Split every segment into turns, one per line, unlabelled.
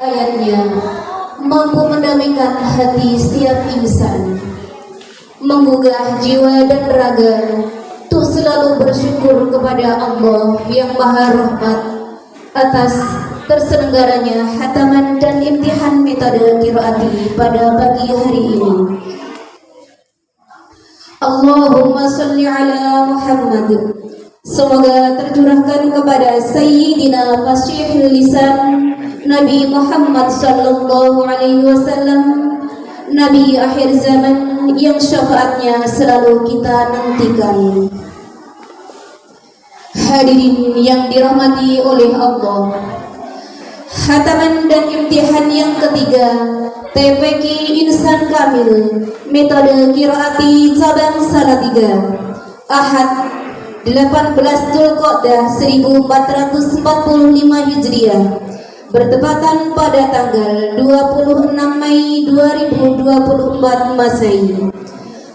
ayatnya mampu mendamaikan hati setiap insan, menggugah jiwa dan raga untuk selalu bersyukur kepada Allah yang Maha Rahmat atas terselenggaranya khataman dan imtihan metode qiraati pada pagi hari ini. Allahumma salli ala Muhammad. Semoga tercurahkan kepada Sayyidina Fasyihul Lisan Nabi Muhammad sallallahu alaihi wasallam, Nabi akhir zaman yang syafaatnya selalu kita nantikan. Hadirin yang dirahmati oleh Allah, khataman dan imtihan yang ketiga TPQ Insan Kamil metode qiraati cabang Salatiga Ahad 18 Dzulqa'dah 1445 Hijriah bertepatan pada tanggal 26 Mei 2024 Masehi.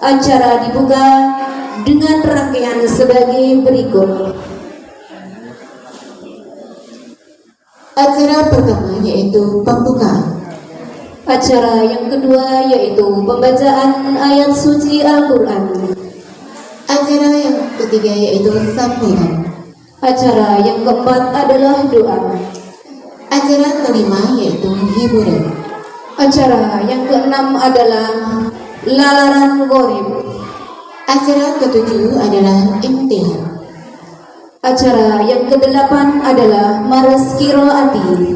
Acara dibuka dengan rangkaian sebagai berikut.
Acara pertama yaitu pembukaan.
Acara yang kedua yaitu pembacaan ayat suci Al-Quran.
Acara yang ketiga yaitu sambutan.
Acara yang keempat adalah doa.
Acara kelima yaitu hiburan.
Acara yang keenam adalah lalaran gharib.
Acara ketujuh adalah imtihan.
Acara yang kedelapan adalah maras qiraati.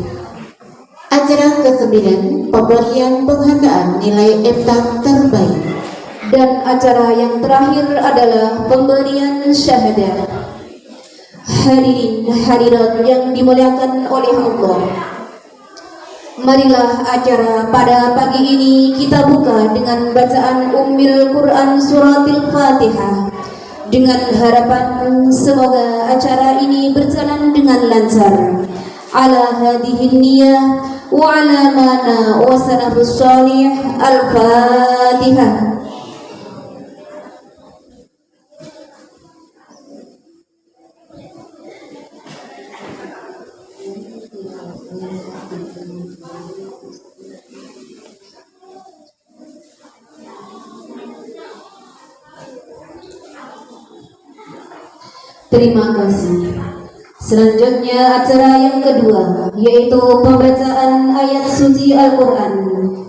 Acara ke-9 pemberian penghargaan nilai EPTA terbaik.
Dan acara yang terakhir adalah pemberian syahadat. Hadirin hadirat yang dimuliakan oleh Allah, marilah acara pada pagi ini kita buka dengan bacaan Ummul Quran Suratul Fatihah, dengan harapan semoga acara ini berjalan dengan lancar. Ala hadhihi niyah wa ala mana wa salafus salih. Al-Fatihah. Terima kasih. Selanjutnya acara yang kedua yaitu pembacaan ayat suci Al-Quran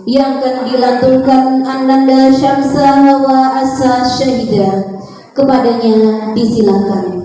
yang akan dilantunkan Ananda Syamsa wa Asa Syahidah. Kepadanya disilakan.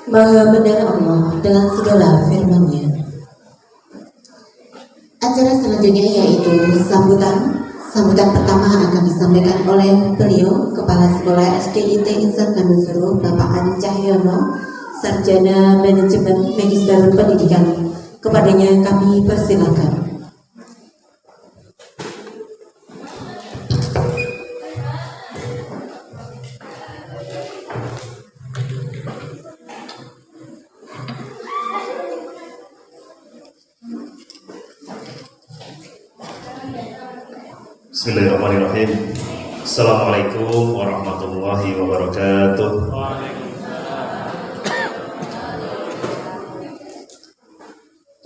Maha benar Allah dengan segala firman-Nya. Acara selanjutnya yaitu sambutan pertama akan disampaikan oleh beliau Kepala Sekolah SDIT Insan Kandung Suruh Bapak Adi Cahyono, Sarjana Manajemen Magister Pendidikan. Kepadanya kami persilakan.
Bismillahirrahmanirrahim. Assalamualaikum warahmatullahi wabarakatuh.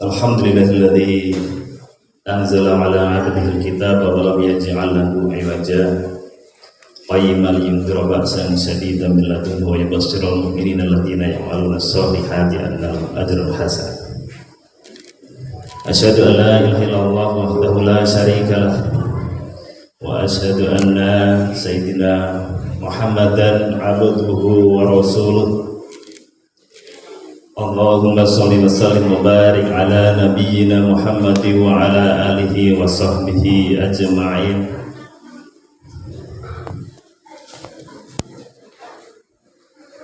Alhamdulillahilladzi anzala ala 'abdihi al-kitaba wa lam yaj'al lahu 'iwaja qayyiman liyundhira ba'san shadidan min ladunhu wa yubashshiral mu'minina alladziina ya'maluna as-solihati anna lahum ajran hasan. Asyhadu an la ilaha illallah wahdahu la syarika lah wa asyhadu anna sayyidina Muhammadan abduhu wa rasuluh. Allahumma shalli wa sallim wa barik ala nabiyyina Muhammad wa ala alihi wa sahbihi ajma'in.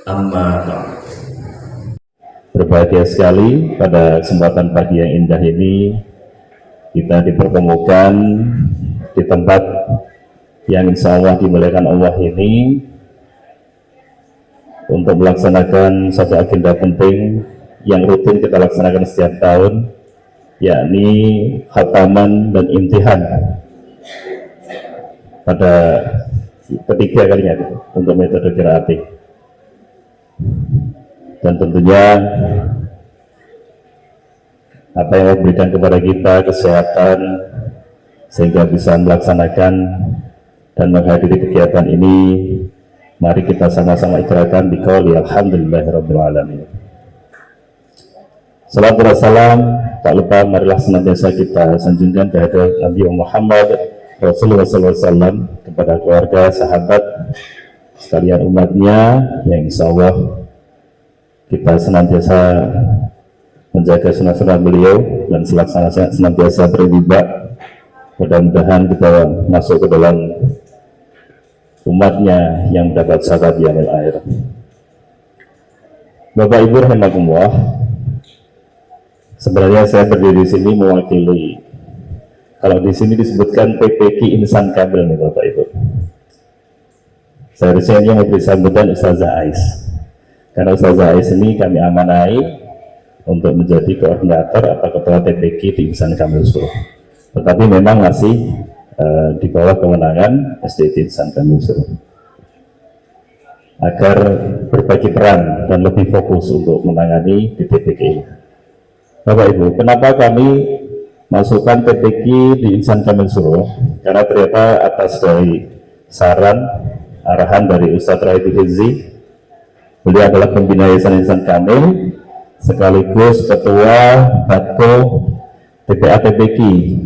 Amma ba'd. Berbahagia sekali pada kesempatan pagi yang indah ini kita dipertemukan di tempat yang insya Allah dimuliakan Allah ini untuk melaksanakan satu agenda penting yang rutin kita laksanakan setiap tahun, yakni khataman dan imtihan pada ketiga kalinya untuk metode qiraatik. Dan tentunya apa yang memberikan kepada kita kesehatan sehingga bisa melaksanakan dan menghadiri kegiatan ini, mari kita sama-sama ikrarkan di qauli alhamdulillahirabbil alamin. Salatu wassalam tak lupa marilah senantiasa kita sanjungkan kehadirat Nabi Muhammad Rasulullah SAW kepada keluarga, sahabat sekalian umatnya yang insya Allah kita senantiasa menjaga sunnah-sunnah beliau dan senantiasa beribadah. Mudah-mudahan kita masuk ke dalam umatnya yang mendapat syafaat yaumil akhir. Bapak Ibu rahimakumullah, sebenarnya saya berdiri di sini mewakili, kalau di sini disebutkan PPQ Insan Kamil nih Bapak Ibu. Seharusnya yang memberi sambutan Ustazah Ais, karena Ustazah Ais ini kami amanai untuk menjadi koordinator atau ketua TPQ di Insan Kamil Suruh, tetapi memang masih di bawah kewenangan SDIT Insan Kamil Suruh, agar berbagi peran dan lebih fokus untuk menangani di TPQ. Bapak Ibu, kenapa kami masukkan TPQ di Insan Kamil Suruh? Karena ternyata atas dari saran arahan dari Ustadz Raidi Hizzi, beliau adalah pembina Yayasan Insan Kamil sekaligus ketua Batko TPA TPQ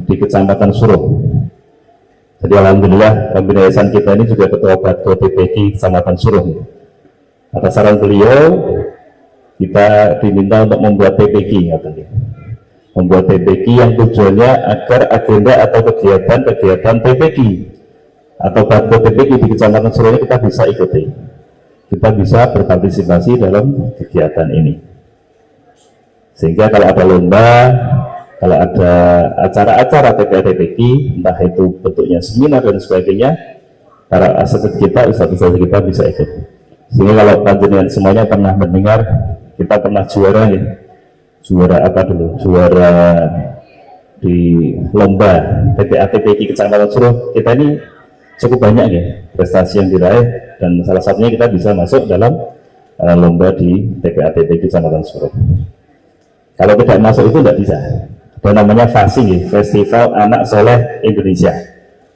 di Kecamatan Suruh. Jadi alhamdulillah pembina yayasan kita ini juga ketua Batko TPQ Kecamatan Suruh. Atas saran beliau, kita diminta untuk membuat TPQ, membuat TPQ yang tujuannya agar agenda atau kegiatan TPQ atau Batko TPQ di Kecamatan Suruh ini kita bisa ikuti, kita bisa berpartisipasi dalam kegiatan ini, sehingga kalau ada lomba, kalau ada acara-acara TPA TPQ, entah itu bentuknya seminar dan sebagainya, para asisten kita, ustadz-ustadz kita bisa ikut. Sehingga kalau panjenengan semuanya pernah mendengar, kita pernah juara ya, juara apa dulu, juara di lomba TPA TPQ Kecamatan Suruh, kita ini cukup banyak ya prestasi yang diraih, dan salah satunya kita bisa masuk dalam lomba di TPA TPQ Kecamatan Suruh. Kalau tidak masuk itu tidak bisa. Ada namanya FASI ya, Festival Anak Soleh Indonesia.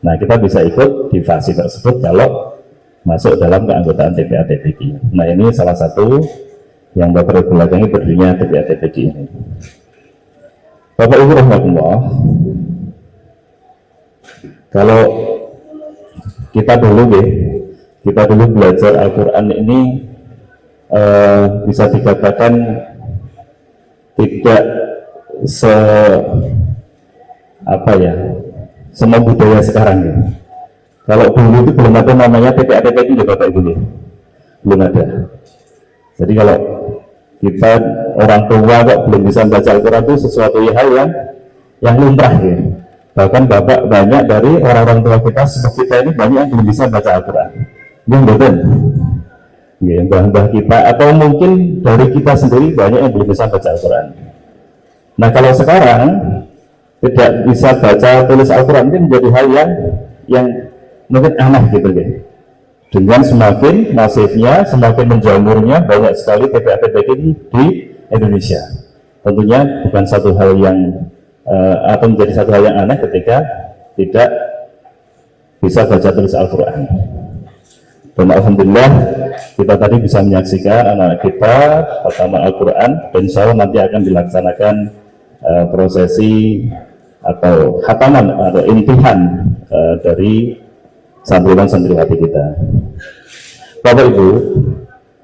Nah, kita bisa ikut di FASI tersebut kalau masuk dalam keanggotaan TPA TPQ. Nah, ini salah satu yang Bapak belakangi berdirinya TPA TPQ ini. Bapak Ibu rahmatullah, kalau kita dulu belajar Al-Quran ini bisa dikatakan tidak semembudaya sekarang ya. Kalau dulu itu belum ada namanya TPA TPQ ya Bapak Ibu ya, belum ada. Jadi kalau kita orang tua kok belum bisa baca Al-Quran itu sesuatu hal yang lumrah ya. Bahkan Bapak banyak dari orang-orang tua kita seperti kita ini banyak yang belum bisa baca Al-Quran. Yang betul. Ya, mbah-mbah kita atau mungkin dari kita sendiri banyak yang belum bisa baca Al-Quran. Nah, kalau sekarang tidak bisa baca tulis Al-Quran itu menjadi hal yang mungkin aneh gitu ya. Dengan semakin masifnya, semakin menjamurnya banyak sekali TPA TPQ di Indonesia. Tentunya bukan satu hal yang atau menjadi satu hal yang aneh ketika tidak bisa baca tulis Al-Quran. Dan alhamdulillah kita tadi bisa menyaksikan anak kita pertama Al-Quran, dan insya Allah nanti akan dilaksanakan prosesi atau khataman atau intihan dari santriwan santriwati kita. Bapak Ibu,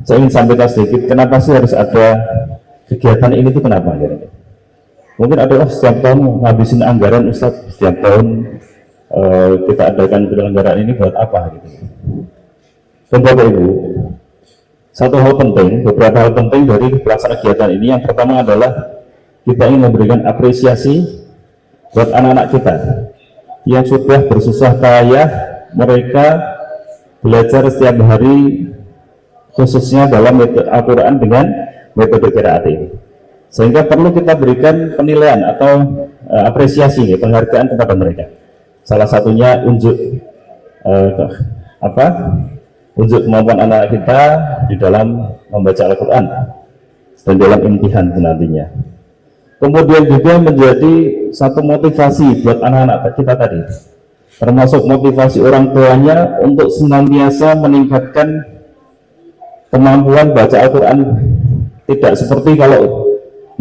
saya ingin sampaikan sedikit kenapa sih harus ada kegiatan ini tuh, kenapa ya? Mungkin ada setiap tahun ngabisin anggaran Ustadz, setiap tahun kita adakan penyelenggaraan ini buat apa gitu. Dan Bapak Ibu, satu hal penting, beberapa hal penting dari pelaksanaan kegiatan ini, yang pertama adalah kita ingin memberikan apresiasi buat anak-anak kita yang sudah bersusah payah, mereka belajar setiap hari khususnya dalam metode Al-Quran dengan metode qiraat ini, sehingga perlu kita berikan penilaian atau apresiasi ya, penghargaan kepada mereka. Salah satunya unjuk kemampuan anak kita di dalam membaca Al-Quran dan dalam imtihan nantinya. Kemudian juga menjadi satu motivasi buat anak-anak kita tadi, termasuk motivasi orang tuanya untuk senantiasa meningkatkan kemampuan baca Al-Quran. Tidak seperti kalau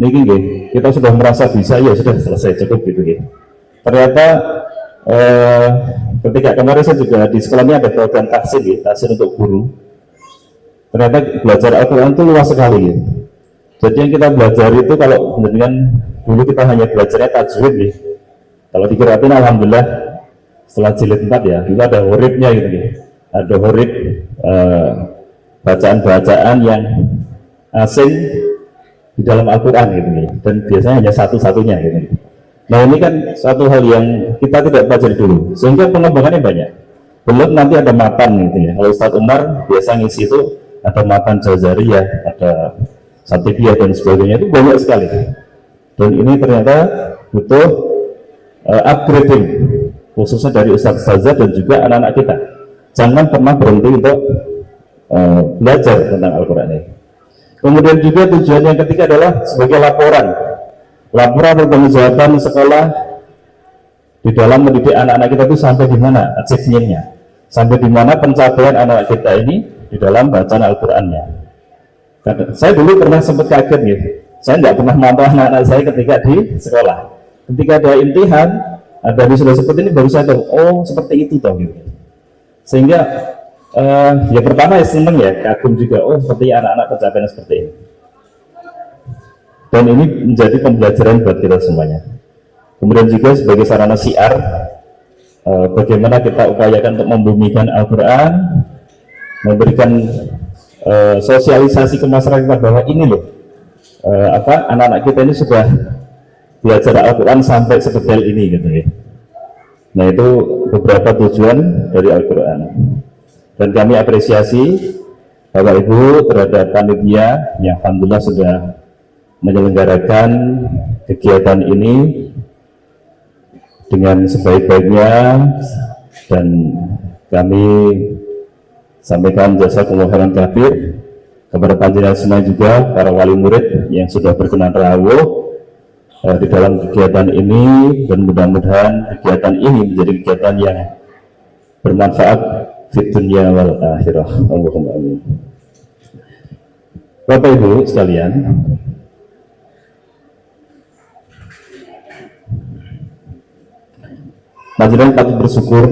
niki kita sudah merasa bisa, ya sudah selesai cukup gitu ya. Ternyata ketika kemarin saya juga di sekolahnya ada program tahsin untuk guru. Ternyata belajar Al-Quran itu luas sekali ya. Jadi yang kita belajar itu, kalau dengan dulu kita hanya belajarnya tajwid ya. Kalau dikirain alhamdulillah setelah jilid 4 ya, itu ada hurufnya gitu ya. Ada huruf bacaan-bacaan yang asing di dalam Al-Quran gitu ya. Dan biasanya hanya satu-satunya gitu ya. Nah, ini kan satu hal yang kita tidak pelajari dulu, sehingga pengembangannya banyak. Belum nanti ada matan gitu ya. Kalau Ustadz Umar biasa ngisi itu ada matan Jazariyah, ada Satibiyah dan sebagainya, itu banyak sekali. Dan ini ternyata butuh upgrading, khususnya dari Ustadz-Ustadzah dan juga anak-anak kita. Jangan pernah berhenti untuk belajar tentang Al-Quran ini. Kemudian juga tujuan yang ketiga adalah sebagai laporan pertanggungjawaban sekolah di dalam mendidik anak-anak kita itu sampai di mana achievement-nya, sampai di mana pencapaian anak kita ini di dalam bacaan Al-Qur'annya. Saya dulu pernah sempat kaget gitu. Saya nggak pernah mantau anak-anak saya ketika di sekolah. Ketika ada imtihan, ada wisuda seperti ini baru saya tahu, oh seperti itu toh gitu. Sehingga ya pertama ya seneng ya, kagum juga, oh seperti anak-anak pencapaian seperti ini. Dan ini menjadi pembelajaran buat kita semuanya. Kemudian juga sebagai sarana syiar, bagaimana kita upayakan untuk membumikan Al-Quran, memberikan sosialisasi ke masyarakat bahwa ini loh, anak-anak kita ini sudah belajar Al-Quran sampai sedetail ini gitu ya. Nah itu beberapa tujuan dari Al-Quran. Dan kami apresiasi Bapak Ibu terhadap panitia yang alhamdulillah sudah menyelenggarakan kegiatan ini dengan sebaik-baiknya, dan kami sampaikan jasa kemohonan kafir kepada panjenengan semua juga para wali murid yang sudah berkenan rawuh di dalam kegiatan ini, dan mudah-mudahan kegiatan ini menjadi kegiatan yang bermanfaat di dunia wal akhirah. Allahumma amin. Bapak Ibu sekalian, panjenengan patut bersyukur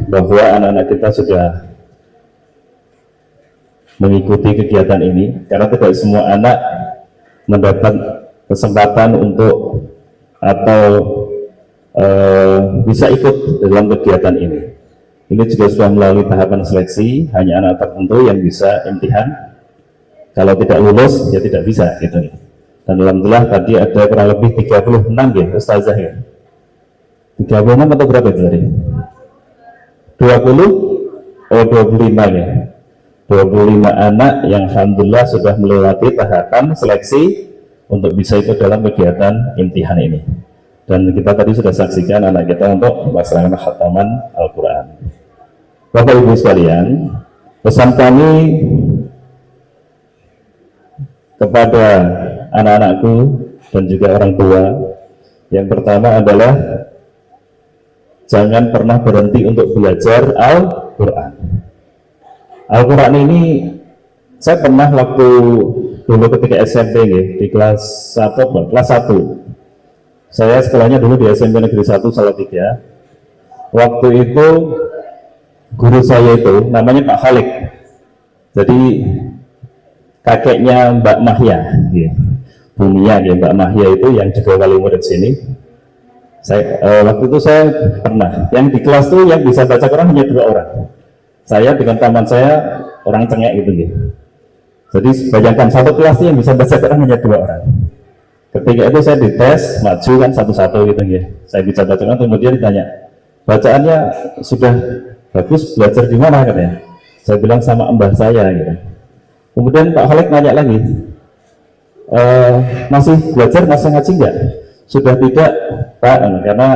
bahwa anak-anak kita sudah mengikuti kegiatan ini, karena tidak semua anak mendapat kesempatan untuk atau bisa ikut dalam kegiatan ini. Ini juga sudah melalui tahapan seleksi, hanya anak tertentu yang bisa imtihan. Kalau tidak lulus ya tidak bisa gitu. Dan alhamdulillah tadi ada kurang lebih 36 ya ustazah ya. 36 atau berapa itu tadi? 20? Oh 25 ya. 25 anak yang alhamdulillah sudah melewati tahapan seleksi untuk bisa ikut dalam kegiatan imtihan ini. Dan kita tadi sudah saksikan anak kita untuk melaksanakan khataman Al-Quran. Bapak Ibu sekalian, pesan kami kepada anak-anakku dan juga orang tua, yang pertama adalah jangan pernah berhenti untuk belajar Al-Quran. Al-Quran ini saya pernah waktu dulu ketika SMP ya, di kelas 1, kelas 1. Saya sekolahnya dulu di SMP Negeri 1 Salatiga. Waktu itu guru saya itu namanya Pak Khalik. Jadi kakeknya Mbak Mahya, ya. Bunia ya, Mbak Mahya itu yang juga wali murid sini. Saya waktu itu saya pernah yang di kelas tuh yang bisa baca Quran hanya 2 orang. Saya dengan teman saya orang cengek gitu ya. Jadi bayangkan satu kelas yang bisa baca Quran hanya 2 orang. Ketika itu saya dites, maju kan satu-satu gitu ya. Saya bisa baca Quran, kemudian ditanya, bacaannya sudah bagus, belajar di mana katanya? Saya bilang sama mbah saya gitu. Kemudian Pak Khalid nanya lagi, masih belajar, masih ngaji enggak? Sudah tidak Pak, karena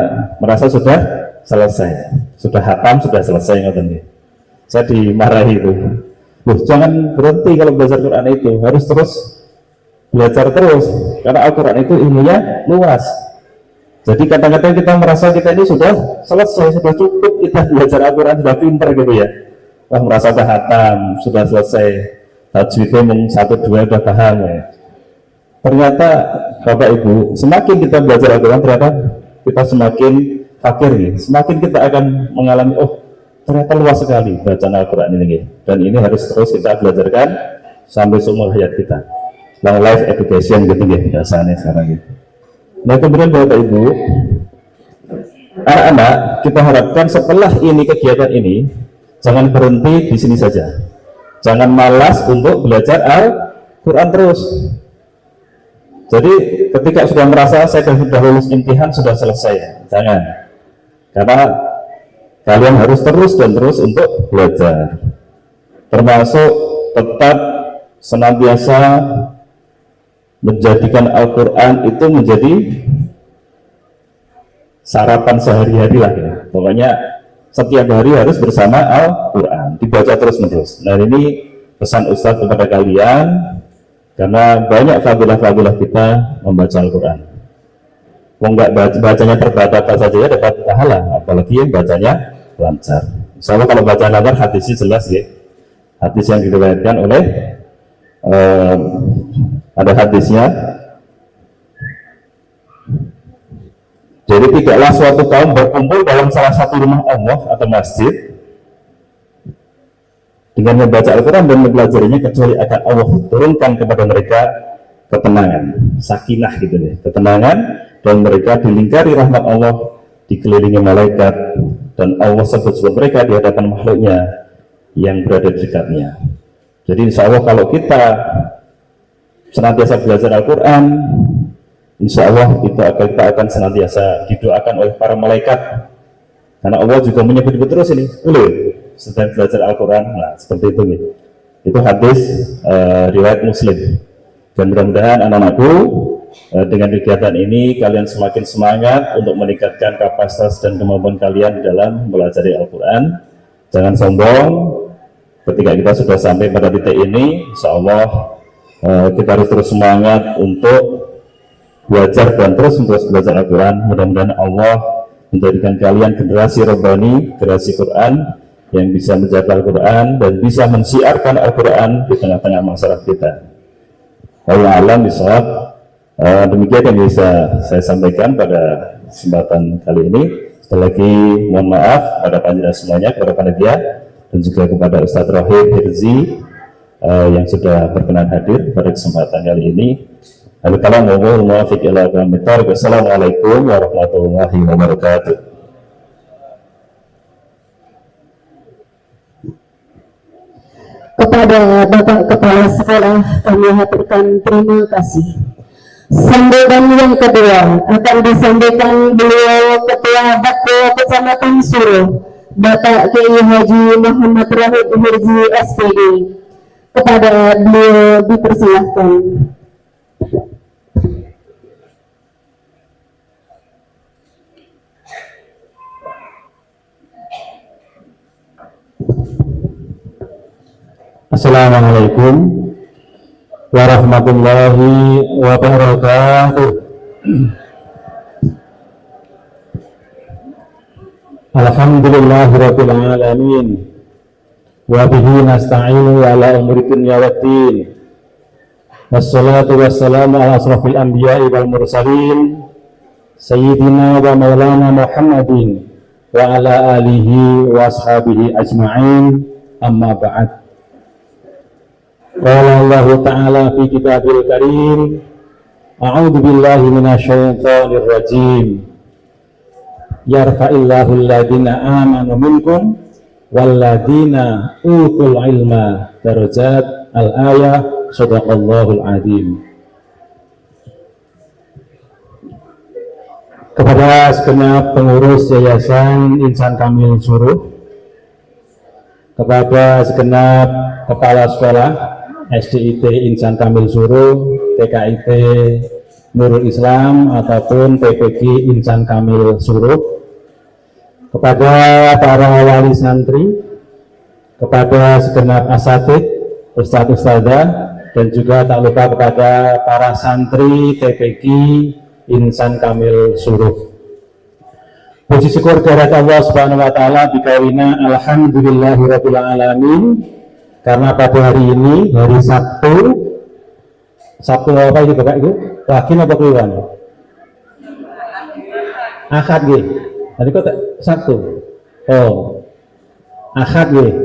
merasa sudah selesai, sudah hatam, sudah selesai katanya. Saya dimarahi itu. Loh, jangan berhenti kalau belajar Quran itu, harus terus belajar terus, karena Al-Quran itu ilmunya luas. Jadi kadang-kadang kita merasa kita ini sudah selesai, sudah cukup kita belajar Al-Quran, sudah pinter gitu ya. Wah, merasa sudah hatam, sudah selesai, tajwidnya mung 1-2 udah paham ya. Ternyata Bapak Ibu, semakin kita belajar Al-Quran, ternyata kita semakin fakir ya. Semakin kita akan mengalami, oh ternyata luas sekali bacaan Al-Quran ini. Dan ini harus terus kita belajarkan sampai seumur hayat kita. Long life education gitu ya biasanya sekarang gitu. Nah kemudian Bapak Ibu, anak-anak kita harapkan setelah ini kegiatan ini jangan berhenti di sini saja. Jangan malas untuk belajar Al-Quran terus. Jadi ketika sudah merasa saya sudah lulus imtihan sudah selesai, jangan. Karena kalian harus terus dan terus untuk belajar, termasuk tetap senantiasa menjadikan Al-Quran itu menjadi sarapan sehari-hari lah ya. Pokoknya setiap hari harus bersama Al-Quran, dibaca terus-menerus. Nah, ini pesan Ustadz kepada kalian, karena banyak fadilah-fadilah kita membaca Al-Quran. Kalau nggak bacanya terbata-bata saja ya dapat pahala, apalagi yang bacanya lancar. Insya Allah kalau baca lancar hadisnya jelas ya. Hadis yang diriwayatkan oleh ada hadisnya. Jadi tidaklah suatu kaum berkumpul dalam salah satu rumah Allah atau masjid dengan membaca Al-Quran dan mempelajarinya, kecuali akan Allah turunkan kepada mereka ketenangan, sakinah gitu deh, ketenangan, dan mereka dilingkari rahmat Allah, dikelilingi malaikat, dan Allah sebut-sebut mereka di hadapan makhluknya yang berada di dekatnya. Jadi insya Allah kalau kita senantiasa belajar Al-Quran, insya Allah kita akan senantiasa didoakan oleh para malaikat, karena Allah juga menyebut terus ini, sedang belajar Al-Quran. Nah, seperti itu nih. Itu hadis riwayat Muslim. Dan mudah-mudahan anak-anakku dengan kegiatan ini kalian semakin semangat untuk meningkatkan kapasitas dan kemampuan kalian dalam belajar Al-Quran. Jangan sombong. Ketika kita sudah sampai pada titik ini, insya Allah kita harus terus semangat untuk belajar dan terus belajar Al-Quran. Mudah-mudahan Allah menjadikan kalian generasi Rabbani, generasi Quran, yang bisa menjaga Al-Quran dan bisa mensiarkan Al-Quran di tengah-tengah masyarakat kita. Allah alam bisawab. Demikian yang bisa saya sampaikan pada kesempatan kali ini. Sekali lagi mohon maaf pada panjenengan semuanya, kepada panitia dan juga kepada Ustadz Rohib Hirzi yang sudah berkenan hadir pada kesempatan kali ini. Wassalamualaikum warahmatullahi wabarakatuh.
Kepada Bapak Kepala Sekolah kami haturkan terima kasih. Sambutan yang kedua akan disampaikan beliau Ketua Bakti Kecamatan Suruh, Bapak Kiai Haji Muhammad Rohib Hirzi SPD. Kepada beliau dipersilahkan.
Assalamualaikum warahmatullahi wabarakatuh. Alhamdulillahirabbil alamin wa bihi nasta'inu ala umuri dunya waddin. Wassalatu wassalamu ala asrafil anbiya'i wal mursalin sayyidina wa maulana Muhammadin wa ala alihi wa ashabihi ajma'in, amma ba'd. Qala Allah Ta'ala fi kitabil karim, a'udzu billahi minasyaitonir rajim, yarfa'illahu alladhina amanu minkum walladhina utul ilma darajat. Al-ayah. Shadaqallahul adzim. Kepada segenap pengurus Yayasan Insan Kamil Suruh, kepada segenap kepala sekolah SDIT Insan Kamil Suruh, TKIT Nurul Islam ataupun PPG Insan Kamil Suruh, kepada para wali santri, kepada segenap asatid, ustadz ustadzah, dan juga tak lupa kepada para santri TPG Insan Kamil Suruh. Puji syukur kehadirat Allah Subhanahu wa taala bikawina alhamdulillahirabbil alamin, karena pada hari ini hari Sabtu apa itu Bapak Ibu? Lagi apa keluar? Ahad nggih. Tadi kok Sabtu. Oh. Ahad nggih.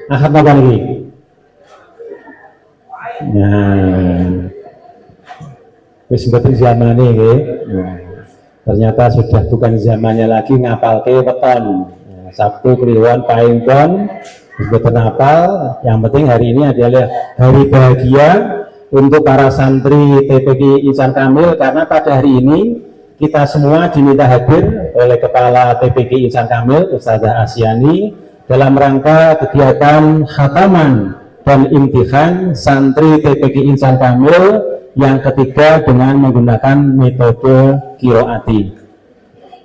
Ahad apa lagi? Nah. Wis mboten zamane nggih. Ternyata sudah bukan zamannya lagi ngapalke weton. Sabtu kliwon paing pon mboten hafal. Yang penting hari ini adalah hari bahagia untuk para santri TPG Insan Kamil, karena pada hari ini kita semua diminta hadir oleh Kepala TPG Insan Kamil, Ustazah Asyani, dalam rangka kegiatan khataman dan imtihan santri TPG Insan Kamil yang ketiga dengan menggunakan metode qiraati.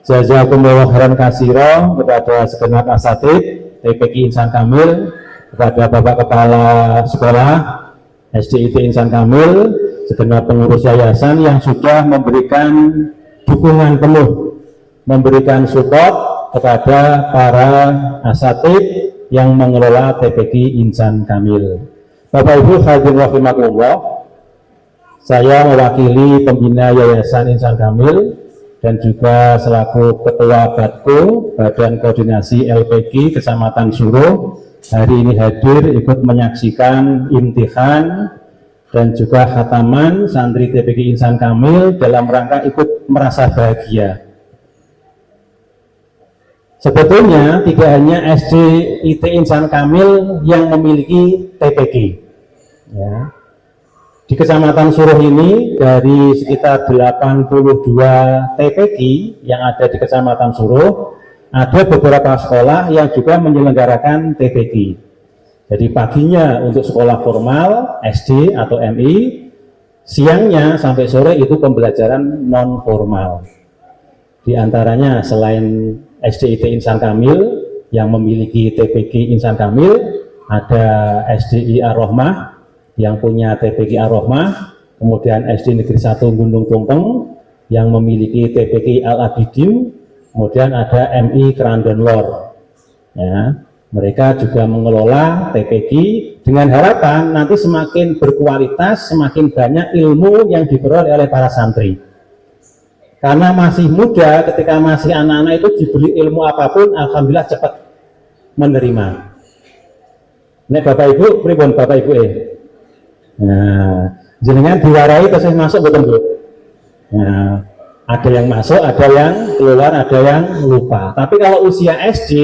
Jazakumullah khairan katsira kepada segenap asatidz TPG Insan Kamil, kepada Bapak Kepala Sekolah SDIT Insan Kamil, segenap pengurus yayasan yang sudah memberikan dukungan penuh, memberikan support kepada para asatidz yang mengelola TPG Insan Kamil. Bapak Ibu hadirin rahimakumullah, saya mewakili pembina Yayasan Insan Kamil dan juga selaku Ketua Batko Badan Koordinasi LPG Kecamatan Suruh hari ini hadir ikut menyaksikan imtihan dan juga khataman santri TPG Insan Kamil dalam rangka ikut merasa bahagia. Sebetulnya tidak hanya SDIT Insan Kamil yang memiliki TPG. Ya. Di Kecamatan Suruh ini dari sekitar 82 TPG yang ada di Kecamatan Suruh, ada beberapa sekolah yang juga menyelenggarakan TPG. Jadi paginya untuk sekolah formal SD atau MI, siangnya sampai sore itu pembelajaran non formal. Di antaranya selain SDIT Insan Kamil yang memiliki TPG Insan Kamil, ada SDI Ar-Rahmah yang punya TPG Ar-Rahmah, kemudian SD Negeri 1 Gunung Tumpeng yang memiliki TPG Al-Abidin, kemudian ada MI Kerandon Lor. Ya. Mereka juga mengelola TPG dengan harapan nanti semakin berkualitas, semakin banyak ilmu yang diperoleh oleh para santri. Karena masih muda, ketika masih anak-anak itu diberi ilmu apapun, alhamdulillah cepat menerima. Nek Bapak Ibu, pripun Bapak Ibu Nah, jenengan diwarai terus masuk betul Bu. Nah, ada yang masuk, ada yang keluar, ada yang lupa. Tapi kalau usia SD,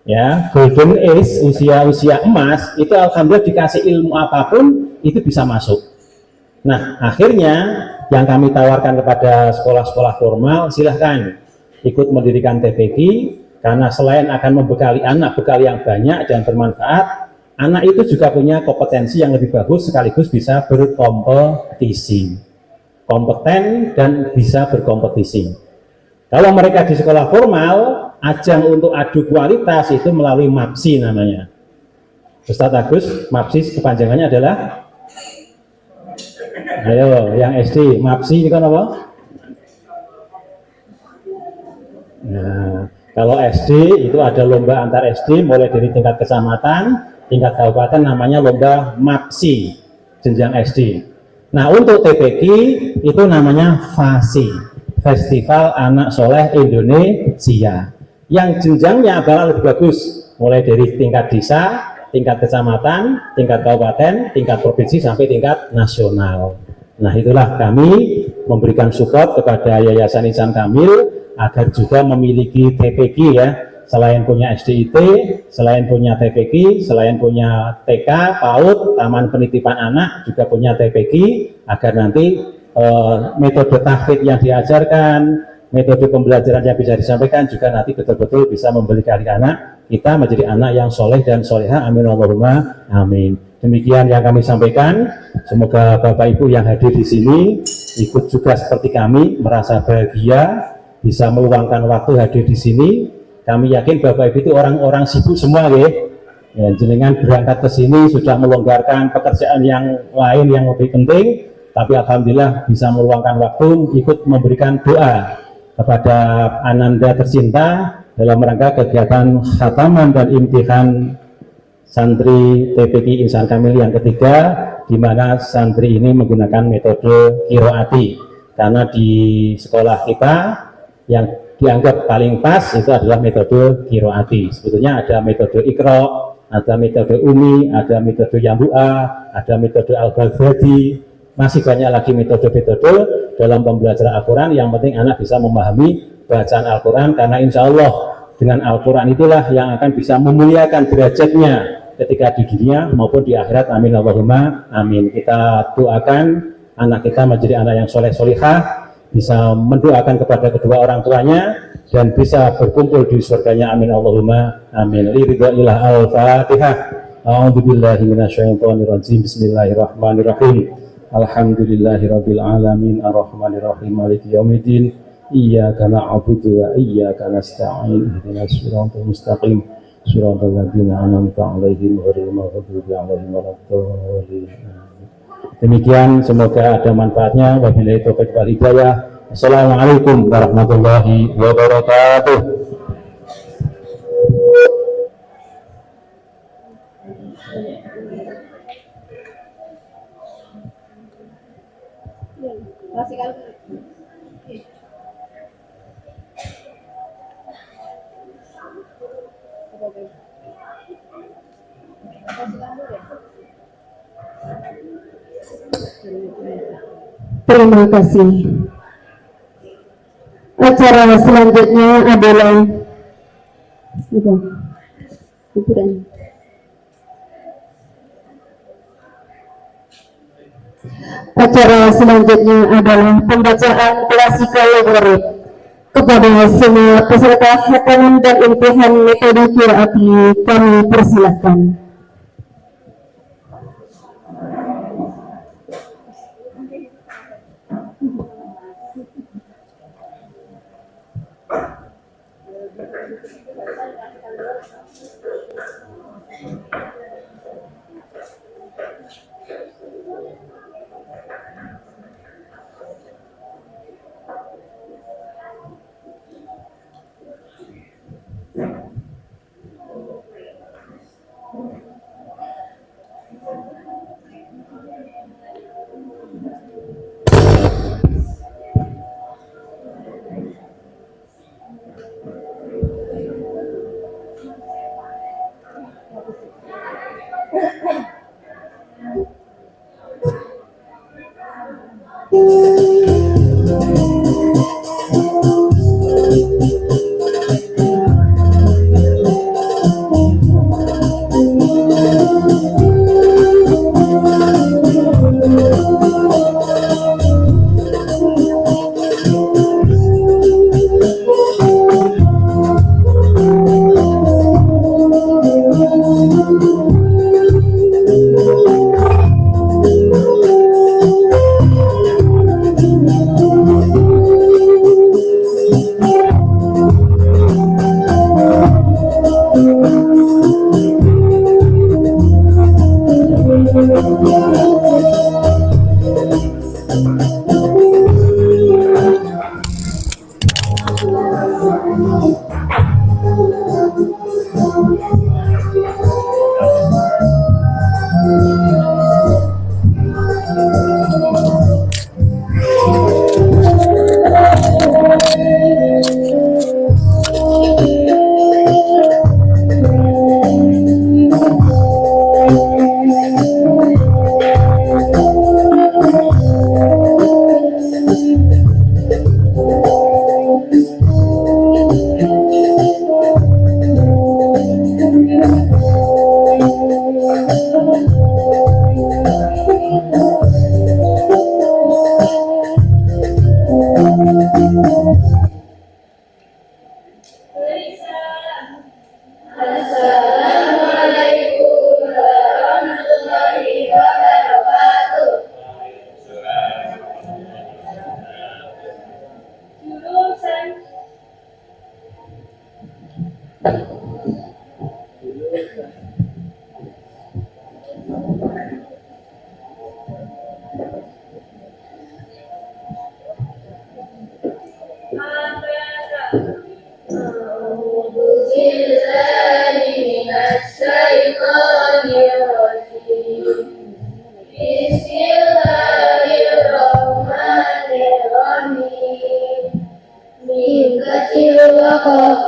ya golden age, usia emas, itu alhamdulillah dikasih ilmu apapun itu bisa masuk. Nah akhirnya yang kami tawarkan kepada sekolah-sekolah formal, silahkan ikut mendirikan TPG, karena selain akan membekali anak bekal yang banyak dan bermanfaat, anak itu juga punya kompetensi yang lebih bagus sekaligus bisa berkompetisi, kompeten dan bisa berkompetisi. Kalau mereka di sekolah formal, ajang untuk adu kualitas itu melalui MAPSI namanya. Ustadz Agus, MAPSI kepanjangannya adalah, ayo yang SD, MAPSI ini kan apa? Nah, kalau SD itu ada lomba antar SD mulai dari tingkat kecamatan, tingkat kabupaten namanya lomba MAPSI, jenjang SD. Nah untuk TPG itu namanya FASI, Festival Anak Soleh Indonesia, yang jenjangnya bakal lebih bagus mulai dari tingkat desa, tingkat kecamatan, tingkat kabupaten, tingkat provinsi sampai tingkat nasional. Nah itulah kami memberikan support kepada Yayasan Insan Kamil agar juga memiliki TPG ya, selain punya SDIT, selain punya TPG, selain punya TK, PAUD, Taman Penitipan Anak juga punya TPG, agar nanti metode tahfidz yang diajarkan, metode pembelajaran yang bisa disampaikan juga nanti betul-betul bisa membekali anak kita menjadi anak yang soleh dan soleha. Amin Allahumma amin. Demikian yang kami sampaikan. Semoga Bapak Ibu yang hadir di sini ikut juga seperti kami merasa bahagia bisa meluangkan waktu hadir di sini. Kami yakin Bapak Ibu itu orang-orang sibuk semua ya. Jenengan berangkat ke sini sudah melonggarkan pekerjaan yang lain yang lebih penting. Tapi alhamdulillah bisa meluangkan waktu ikut memberikan doa kepada Ananda tercinta dalam rangka kegiatan khataman dan imtihan santri TPG Insan Kamil yang ketiga, di mana santri ini menggunakan metode qiraati. Karena di sekolah kita yang dianggap paling pas itu adalah metode qiraati. Sebetulnya ada metode Iqra, ada metode Umi, ada metode Yambu'a, ada metode Al-Baghdadi. Masih banyak lagi metode-metode dalam pembelajaran Al-Quran. Yang penting anak bisa memahami bacaan Al-Quran, karena insya Allah dengan Al-Quran itulah yang akan bisa memuliakan derajatnya ketika di dunia maupun di akhirat. Amin Allahumma amin. Kita doakan anak kita menjadi anak yang soleh solihah, bisa mendoakan kepada kedua orang tuanya dan bisa berkumpul di surganya. Amin Allahumma amin. Liridhailah al-Fatihah. A'udzubillahi minasyaitonirrajim. Bismillahirrahmanirrahim. Alhamdulillahirabbil alamin arrahmanirrahim maliki yaumiddin. Iyyaka na'budu wa iyyaka nasta'in. Ihdinas siratal mustaqim. Shiratal ladzina an'amta 'alaihim ghairil maghdubi 'alaihim waladdallin. Demikian, semoga ada manfaatnya. Wabillahi taufiq wal hidayah. Assalamualaikum warahmatullahi wabarakatuh.
Terima kasih. Acara selanjutnya adalah hiburan. Acara selanjutnya adalah pembacaan klasikal logorith kepada semua peserta hataman dan imtihan metode qiraati. Kami persilahkan.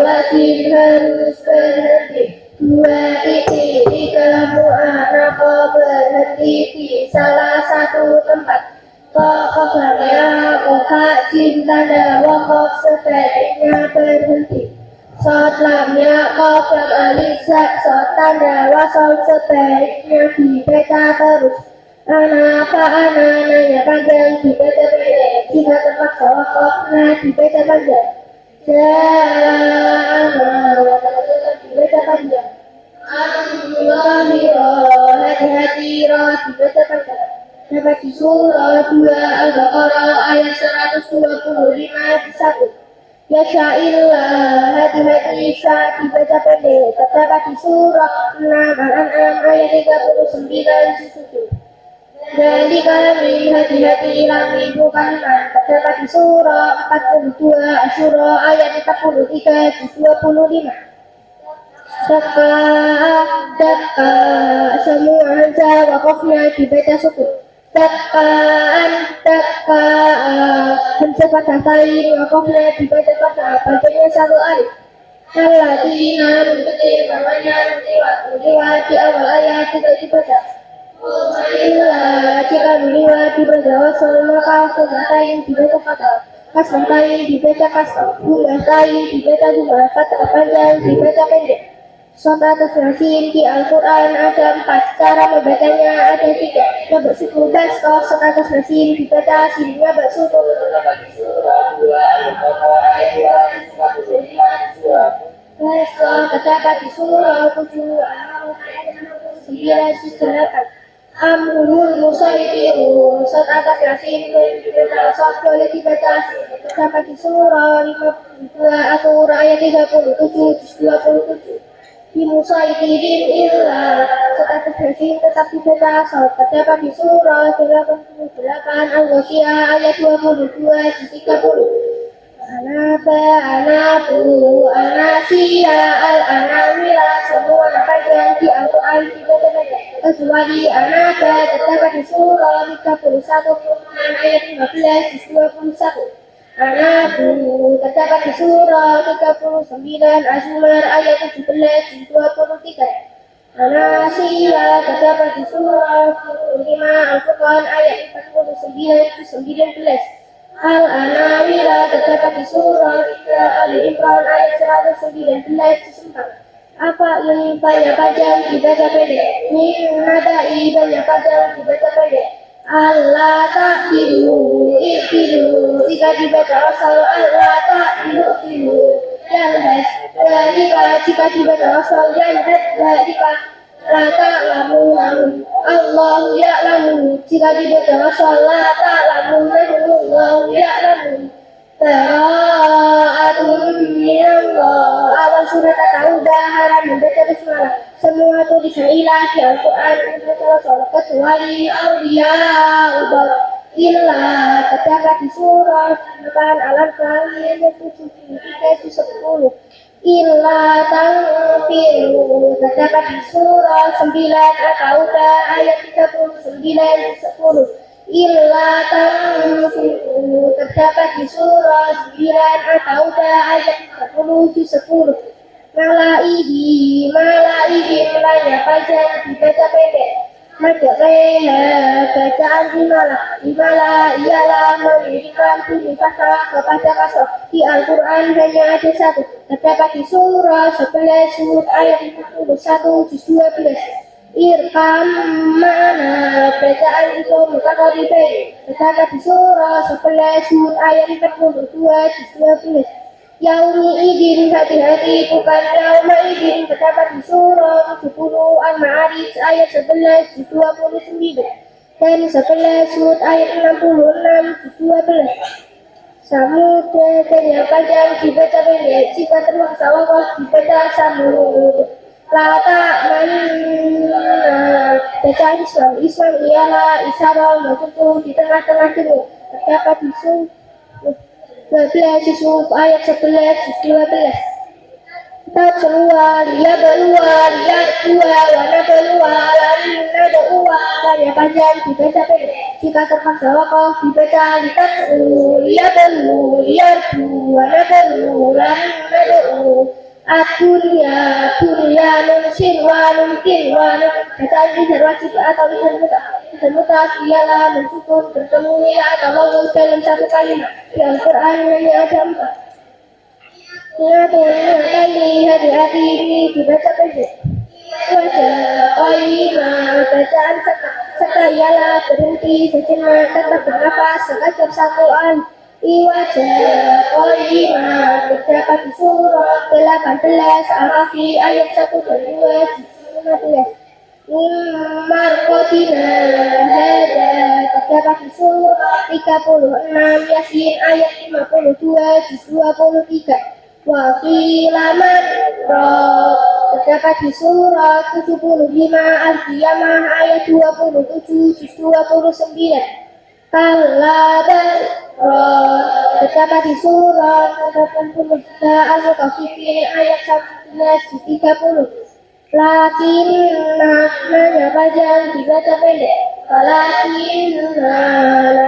Masih harus berhenti. Dua titik di mu'anaqah berhenti di salah satu tempat. Tokoh ya koha cinta dan wakaf sebaiknya berhenti. Sot lamnya kof lam alisat sot tanda wasol sebaiknya dibaca terus. Anak nanya panjang dibaca pendek. jika terpaksa wakafnya dibaca panjang. Dibaca panjang. Alhamdulillah, hati-hati roh dibaca panjang. Dapat di surah 2 Al-Baqarah ayat 125 di 1. Ya sya'illah, hati-hati sya dibaca pendek. Terdapat di surah 6 Al-An'am ayat 39 di 7. Dan di kami hati-hati langit bukan iman. Terdapat di surah 42 Asyura ayat 43 di 25. Daka semua hamzah wakafnya dibaca sukun. Dakaan hamzah fathah tain wakafnya dibaca fathah bacanya satu alif. Alladzina kecil namanya liwat di awal ayat tidak dibaca. Jika liwat dibaca wasal maka fathah tain dibaca fathah. Kasrah tain dibaca kasrah. Gumah tain dibaca gumah. Fathah panjang dibaca pendek. Surat Yasin di Al-Quran ada 4, cara membacanya ada 3. Nabak suku baskoh, surat Yasin dibaca sinnya baksuku. Baskoh terdapat di surah 7 9 Amrul Musaitirun, surat Yasin dibaca surat boleh dibaca terdapat di surah 52 atau ayat 37 27. Di Musaidirin illa status Yasin tetap dibaca terdapat di surah 88 Al-Ghasyiyah ayat 22 di 30. Anabu, Anasiya, Al-Anamila semua panjang di Al-Quran dibaca kecuali Anaba terdapat di surah 31 ayat 15 di 21. Anabu terdapat di surah 39 Az-Zumar ayat 17 di 23. Anasiya terdapat di surah 5 Al-Furqan ayat 49 di 19. Al-Anamila terdapat di surah 3 Ali Imran ayat 119 di 9. Apa ini banyak panjang dibaca pendek? Min nadai banyak panjang dibaca pendek. Allah ta'dilu i'dilu jika dibaca asal Allah ta'dilu jalhas jika dibaca asal jalhas jika la ta'lamu Allah ya'lamu jika dibaca asal la ta'lamu Allah ya'lamu Bara'atun minallah. Awal surat At-Taubah haram membaca basmalah. Semua tulisan ilah di Al-Quran kecuali Aulia Ubat illa terdapat di surah 9 Al-Anfal ayat 7-10. Illa tangfiru terdapat di surah 9 At-Taubah ayat 39-10. Illa tanfiru terdapat di surah 9 At-Taubah ayat 40-10. Malaihi banyak panjang dibaca pendek. Majak leha bacaan dimala ialah mengirimkan bunyi fathah kepada kasroh. Di Al-Quran hanya ada 1, terdapat di surah 11 surah ayat 51 juz 12. Irkam mana bacaan itu mutakoribin terdapat di surah 11 surah ayat 42 juz 12. Yaumi idin hati-hati bukan yauma idin terdapat di surah 70 Al-Ma'arij ayat 11 juz 29 dan 11 surah ayat 66 juz 12. Samud banyak panjang dibaca pendek jika terpaksa wakaf dibaca samud. Lata mana bacaan Islam ialah isyarah bertutur di tengah-tengah jenguk terdapat di surah 12 Yusuf ayat 11 12. Tajwa liya belua liya dua warna belua lalu nada uwa banyak panjang dibaca pendek jika terpaksa wakaf dibaca liya belu liya dua nada belu lalu nada u. Adunya nun sirwanun kirwanun bacaan lisan wajib atau lisan mutah ialah mensukun bertemu ya atau wawu dalam satu kalimat. Di Al-Quran hanya ada 4. Kali hati-hati ini dibaca pendek. Wajah qaimah bacaan serta ialah berhenti sejenak tetap bernafas sekejar satu Iwajah Qalimah terdapat di surah 18 Al-Kahfi ayat 1 dan 2 15. Markotina hada terdapat di surah 36 Yasin ayat 52 juz 23. Wakilaman roh terdapat di surah 75 Al-Qiyamah ayat 27 juz 29. Kalaban roh terdapat di surah 83 Al-Mutaffifin ayat 11 juz 30. Lakin maknanya panjang dibaca pendek. Lakin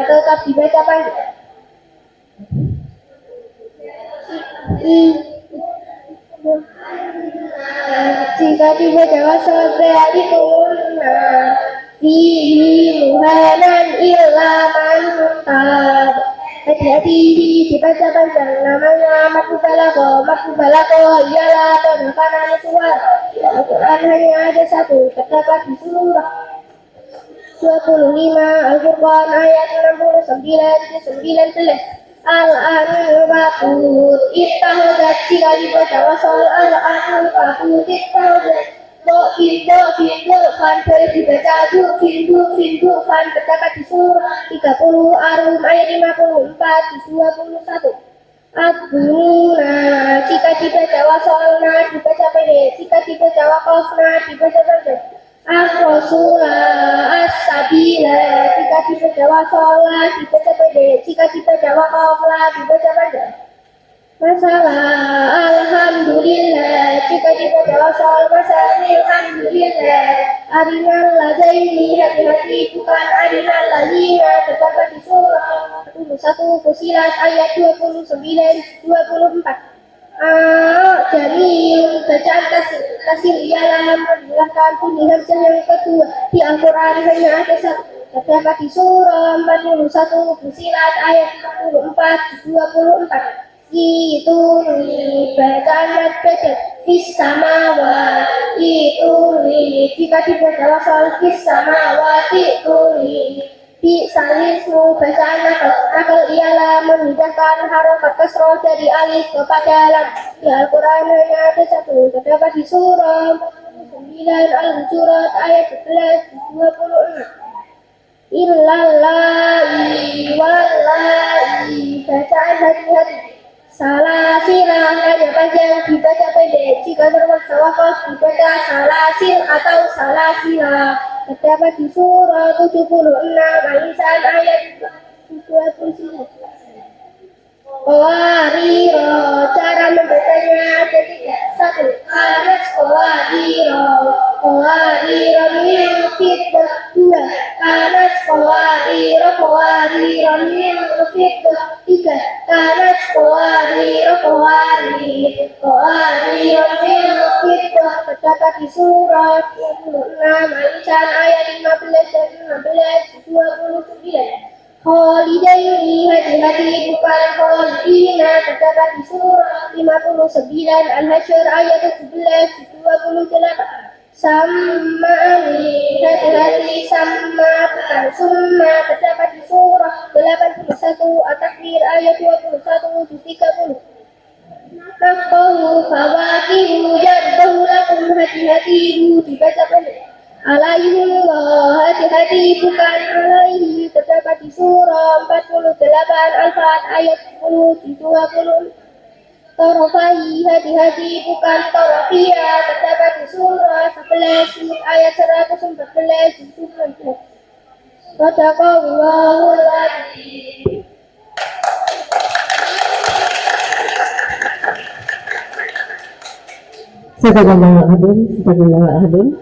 tetap dibaca panjang. Jika dibaca wasal berarti kunna fihi muhanan illa man tab. Hati-hati dibaca panjang namanya makubalago ialah penekanan suara. Al-Quran hanya ada satu terdapat di surah 25 Al-Furqan ayat 69-19. Al-Ankabut ittahadat jika dibaca wasal Al-Ankabut ittahadat Fan dibaca Fan terdapat di surah 30 Ar-Rum ayat 54 21. Abuna jika dibaca wasolna dibaca pendek, jika dibaca wakofna dibaca pendek. Ar-Rasula as-Sabila jika dibaca wasola dibaca pendek, jika dibaca wakofla dibaca pendek. Masalah alhamdulillah jika dibaca wasol masalah alhamdulillah. Arinal ladaini hati-hati bukan arinal ladina terdapat di surah 21 Fusilat ayat 29-24. Jamil bacaan kasir ialah menjelaskan pilihan yang kedua di Al-Quran hanya ada satu terdapat di surah 41 Fusilat ayat 44-24. Itu bacaan baca fis samawati jika dibaca wasal fis samawati di salismu bacaan akal ialah memindahkan harokat kasroh dari alif kepada lam. Di Al-Quran hanya ada satu terdapat di surah 9 Al-Hujurat ayat 11-26. Illallahi wallahi bacaan hati-hati. Salasil hanya panjang dibaca pendek, jika terpaksa wakaf dibaca salasil atau salasila. Terdapat di surah 76 Al-Insan ayat 29. Qawariro cara membacanya ada tiga. Satu, anas qawariro min fitnah. Dua, anas qawariro min fitnah. Tiga, anas qawariro min fitnah. Terdapat di surah 26 Al-Insan ayat 15 dan 29. Kholidaini hati-hati bukan kholidina terdapat di surah 59 Al-Hasyr ayat 17-28. Samma'ani hati-hati sama bukan summa terdapat di surah 81 At-Takbir ayat 21-30. Nafkahu fawakihu jaddahu lakum hati-hati dibaca pendek. Alaihullah hati-hati bukan alaihi terdapat di surah 48 Al-Fat ayat 10-20. Torofahi hati-hati bukan torofiyah terdapat di surah 11 ayat 114-119. Sadaqallahul adzim.
Sadaqallahul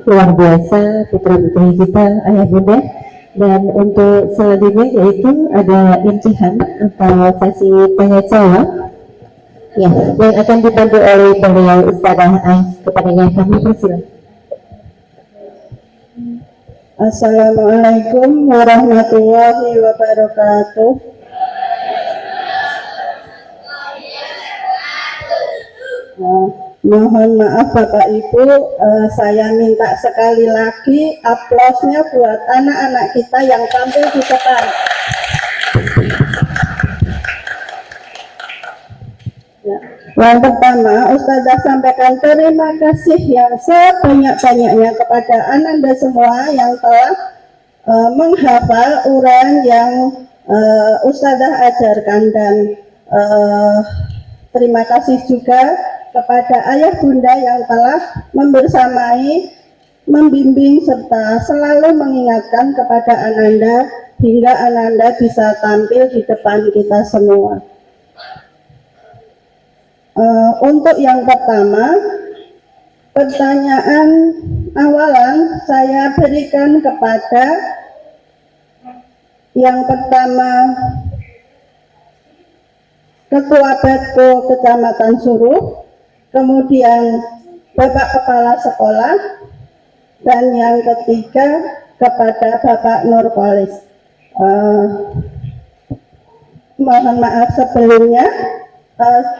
luar biasa putra putri kita ayah bunda. Dan untuk selanjutnya yaitu ada imtihan atau sesi tanya jawab ya yang akan dibantu oleh beliau Ustazah Ais. Kepadanya kami persilakan.
Assalamualaikum warahmatullahi wabarakatuh. Mohon maaf Bapak Ibu, saya minta sekali lagi aplausnya buat anak-anak kita yang tampil di depan. Ya. Yang pertama, Ustazah sampaikan terima kasih yang sebanyak-banyaknya kepada Ananda semua yang telah menghafal uraian yang Ustazah ajarkan, dan terima kasih juga kepada ayah bunda yang telah membersamai, membimbing serta selalu mengingatkan kepada Ananda hingga Ananda bisa tampil di depan kita semua. Untuk yang pertama, pertanyaan awalan saya berikan kepada yang pertama, Ketua Batko Kecamatan Suruh, kemudian Bapak Kepala Sekolah, dan yang ketiga kepada Bapak Nurkolis. Mohon maaf sebelumnya,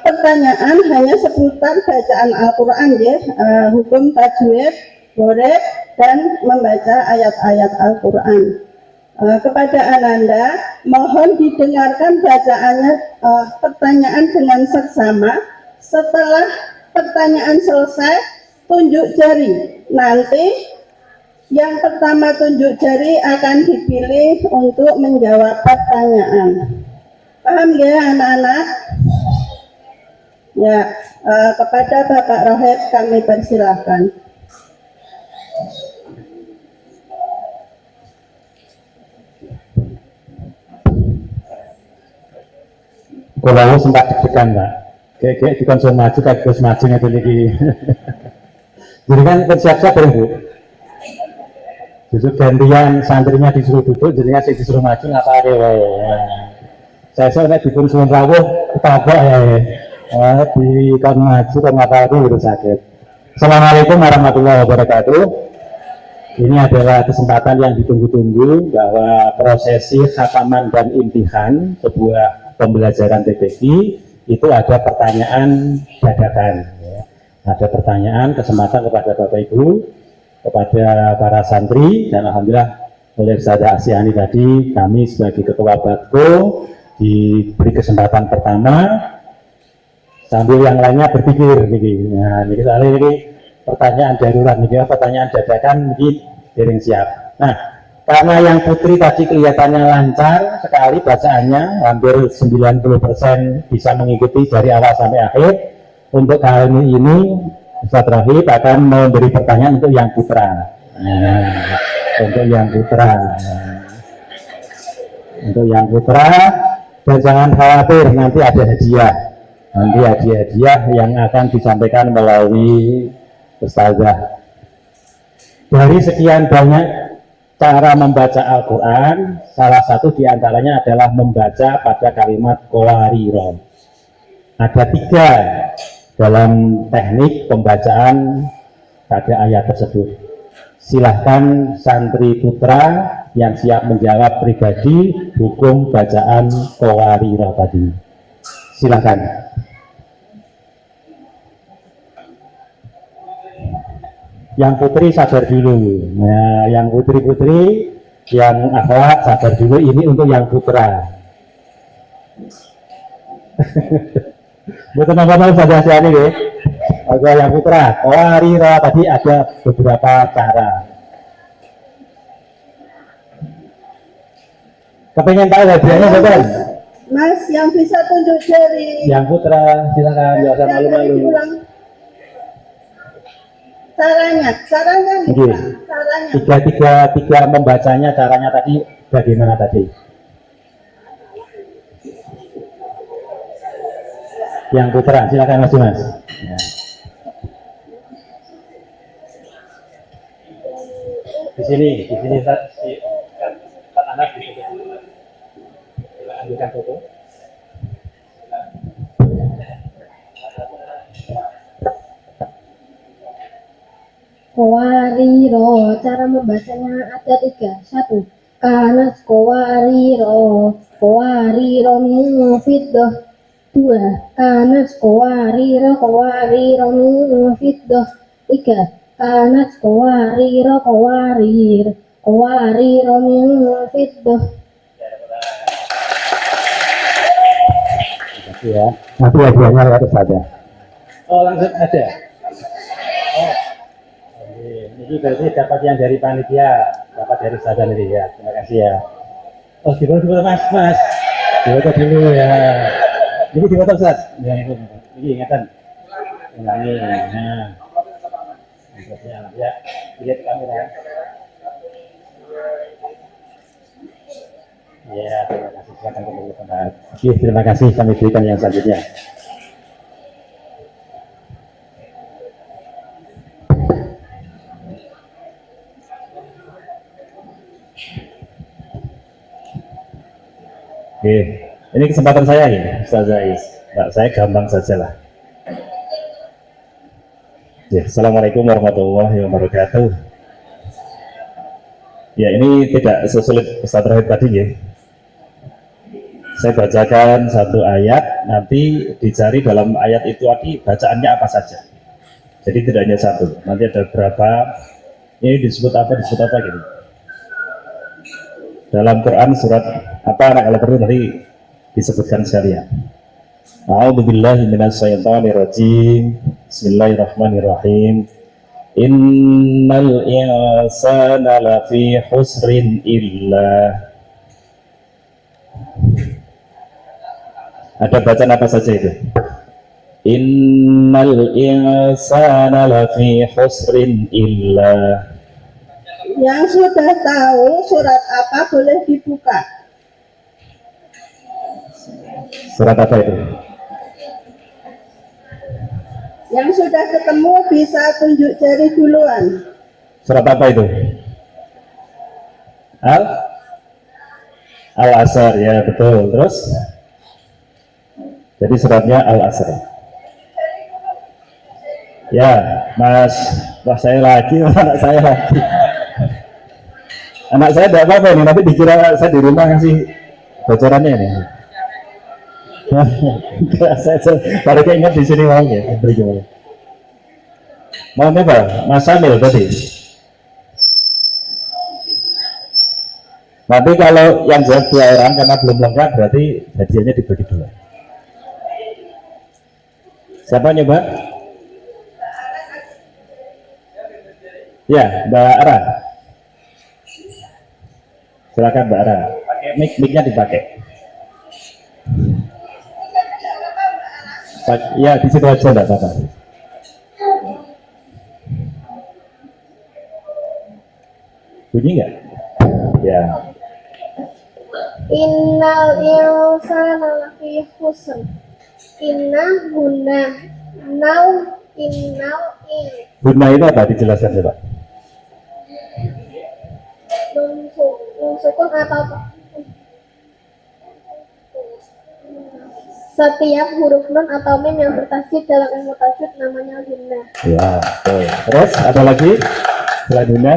pertanyaan hanya seputar bacaan Al-Quran ya, hukum tajwid, borek, dan membaca ayat-ayat Al-Quran. Kepada Ananda, mohon didengarkan bacaannya, pertanyaan dengan seksama. Setelah pertanyaan selesai, tunjuk jari. Nanti yang pertama tunjuk jari akan dipilih untuk menjawab pertanyaan. Paham ya anak-anak? Ya, kepada Bapak Rohib kami persilahkan.
Kalau sempat deg-degan Pak, kayak di konsumasi kayak terus maju itu lagi. Jadi kan bersiap-siap ya Bu. Justru gantian santrinya disuruh duduk, jadinya saya disuruh maju ngapa ya. Saya soalnya dipun suwun rawuh ketabok ya. Di kon maju kon ngapa itu sakit. Assalamualaikum warahmatullahi wabarakatuh. Ini adalah kesempatan yang ditunggu-tunggu bahwa prosesi khataman dan imtihan sebuah pembelajaran TPQ itu ada pertanyaan dadakan ya. Ada pertanyaan kesempatan kepada Bapak Ibu, kepada para santri, dan alhamdulillah oleh Ustazah Asyani tadi kami sebagai Ketua Batko diberi kesempatan pertama sambil yang lainnya berpikir nih. Nah, ini soalnya ini pertanyaan darurat nih, pertanyaan dadakan mungkin dereng siap. Nah, karena yang putri tadi kelihatannya lancar sekali bacaannya, hampir 90% bisa mengikuti dari awal sampai akhir. Untuk kali ini Ustaz Rohib akan memberi pertanyaan untuk yang putra. Nah, untuk yang putra. Untuk yang putra, dan jangan khawatir nanti ada hadiah. Nanti hadiah yang akan disampaikan melalui Ustazah. Dari sekian banyak cara membaca Al-Quran, salah satu diantaranya adalah membaca pada kalimat qawariro. Ada 3 dalam teknik pembacaan pada ayat tersebut. Silahkan santri putra yang siap menjawab pribadi hukum bacaan qawariro tadi. Silahkan. Yang putri sabar dulu. Nah, yang putri-putri, yang akhwat sabar dulu. Ini untuk yang putra. Betul apa-apa saja ini ya. Oke, yang putra. Qawariro tadi ada beberapa cara. Kepengen tahu hadiahnya betul?
Mas yang bisa tunjuk jari.
Yang putra, silakan. Jangan usah malu-malu.
Caranya
Caranya. Tiga membacanya, caranya tadi bagaimana tadi? Yang putra, silakan Mas. Ya. Di sini anak di situ. Ambilkan foto.
Qawariro, cara membacanya ada 3. 1. Kanas qawariro min fiddah. 2. 2. Anas qawarira qawarira min fiddah. 3. Anas qawarira qawarira min fiddah.
Ya, nanti hadiahnya harus ada. Oh, langsung ada. Oh, ini berarti dapat yang dari panitia, dapat dari sahabat ini ya. Terima kasih ya. Oh, difoto mas, difoto dulu ya. Ini difoto Ustaz. Ya, ini ingatan. Ulangi. Nah, ya, lihat kamera. Ya, terima kasih. Silakan kembali ke tempat. Oke, terima kasih. Kami berikan yang selanjutnya. Oke, ini kesempatan saya ya, Ustaz Zais. Mbak, saya gampang saja lah. Ya, Assalamualaikum warahmatullahi wabarakatuh. Ya, ini tidak sesulit Ustaz Rohid tadi ya. Saya bacakan satu ayat, nanti dicari dalam ayat itu tadi bacaannya apa saja. Jadi tidak hanya satu, nanti ada berapa, ini disebut apa gitu. Dalam Quran surat apa anak kalau perlu nanti disebutkan sekalian. A'udzubillahi minasyaitonirrajim. Bismillahirrahmanirrahim. Innal insana lafi husrin illa. Ada bacaan apa saja itu? Innal insana lafi husrin illa.
Yang sudah tahu surat apa boleh dibuka.
Surat apa itu?
Yang sudah ketemu bisa tunjuk jari duluan.
Surat apa itu? Al-Asr, ya betul. Terus? Jadi suratnya Al-Asr. Ya, Mas, wah saya lagi, anak saya lagi. Anak saya tidak apa-apa ini, nanti dikira saya di rumah ngasih bocorannya ini. Saya baru keinget di sini mau ya. Mau apa? Mas Samil tadi. Nanti kalau yang jawab 2 orang karena belum lengkap berarti hadiahnya dibagi 2. Siapa nyoba? Ya, Mbak Ara. Silakan Mbak Ara. Pakai mic-nya dipakai. Ya, di situ aja enggak apa-apa. Bunyi enggak? Ya.
Innal insana lafi khusr. Inna guna nau innal in.
Guna itu apa? Dijelaskan coba.
Nun sukun atau setiap huruf nun atau mim yang bertasydid dalam ilmu tajwid namanya guna.
Ya, betul. Terus ada lagi selain guna?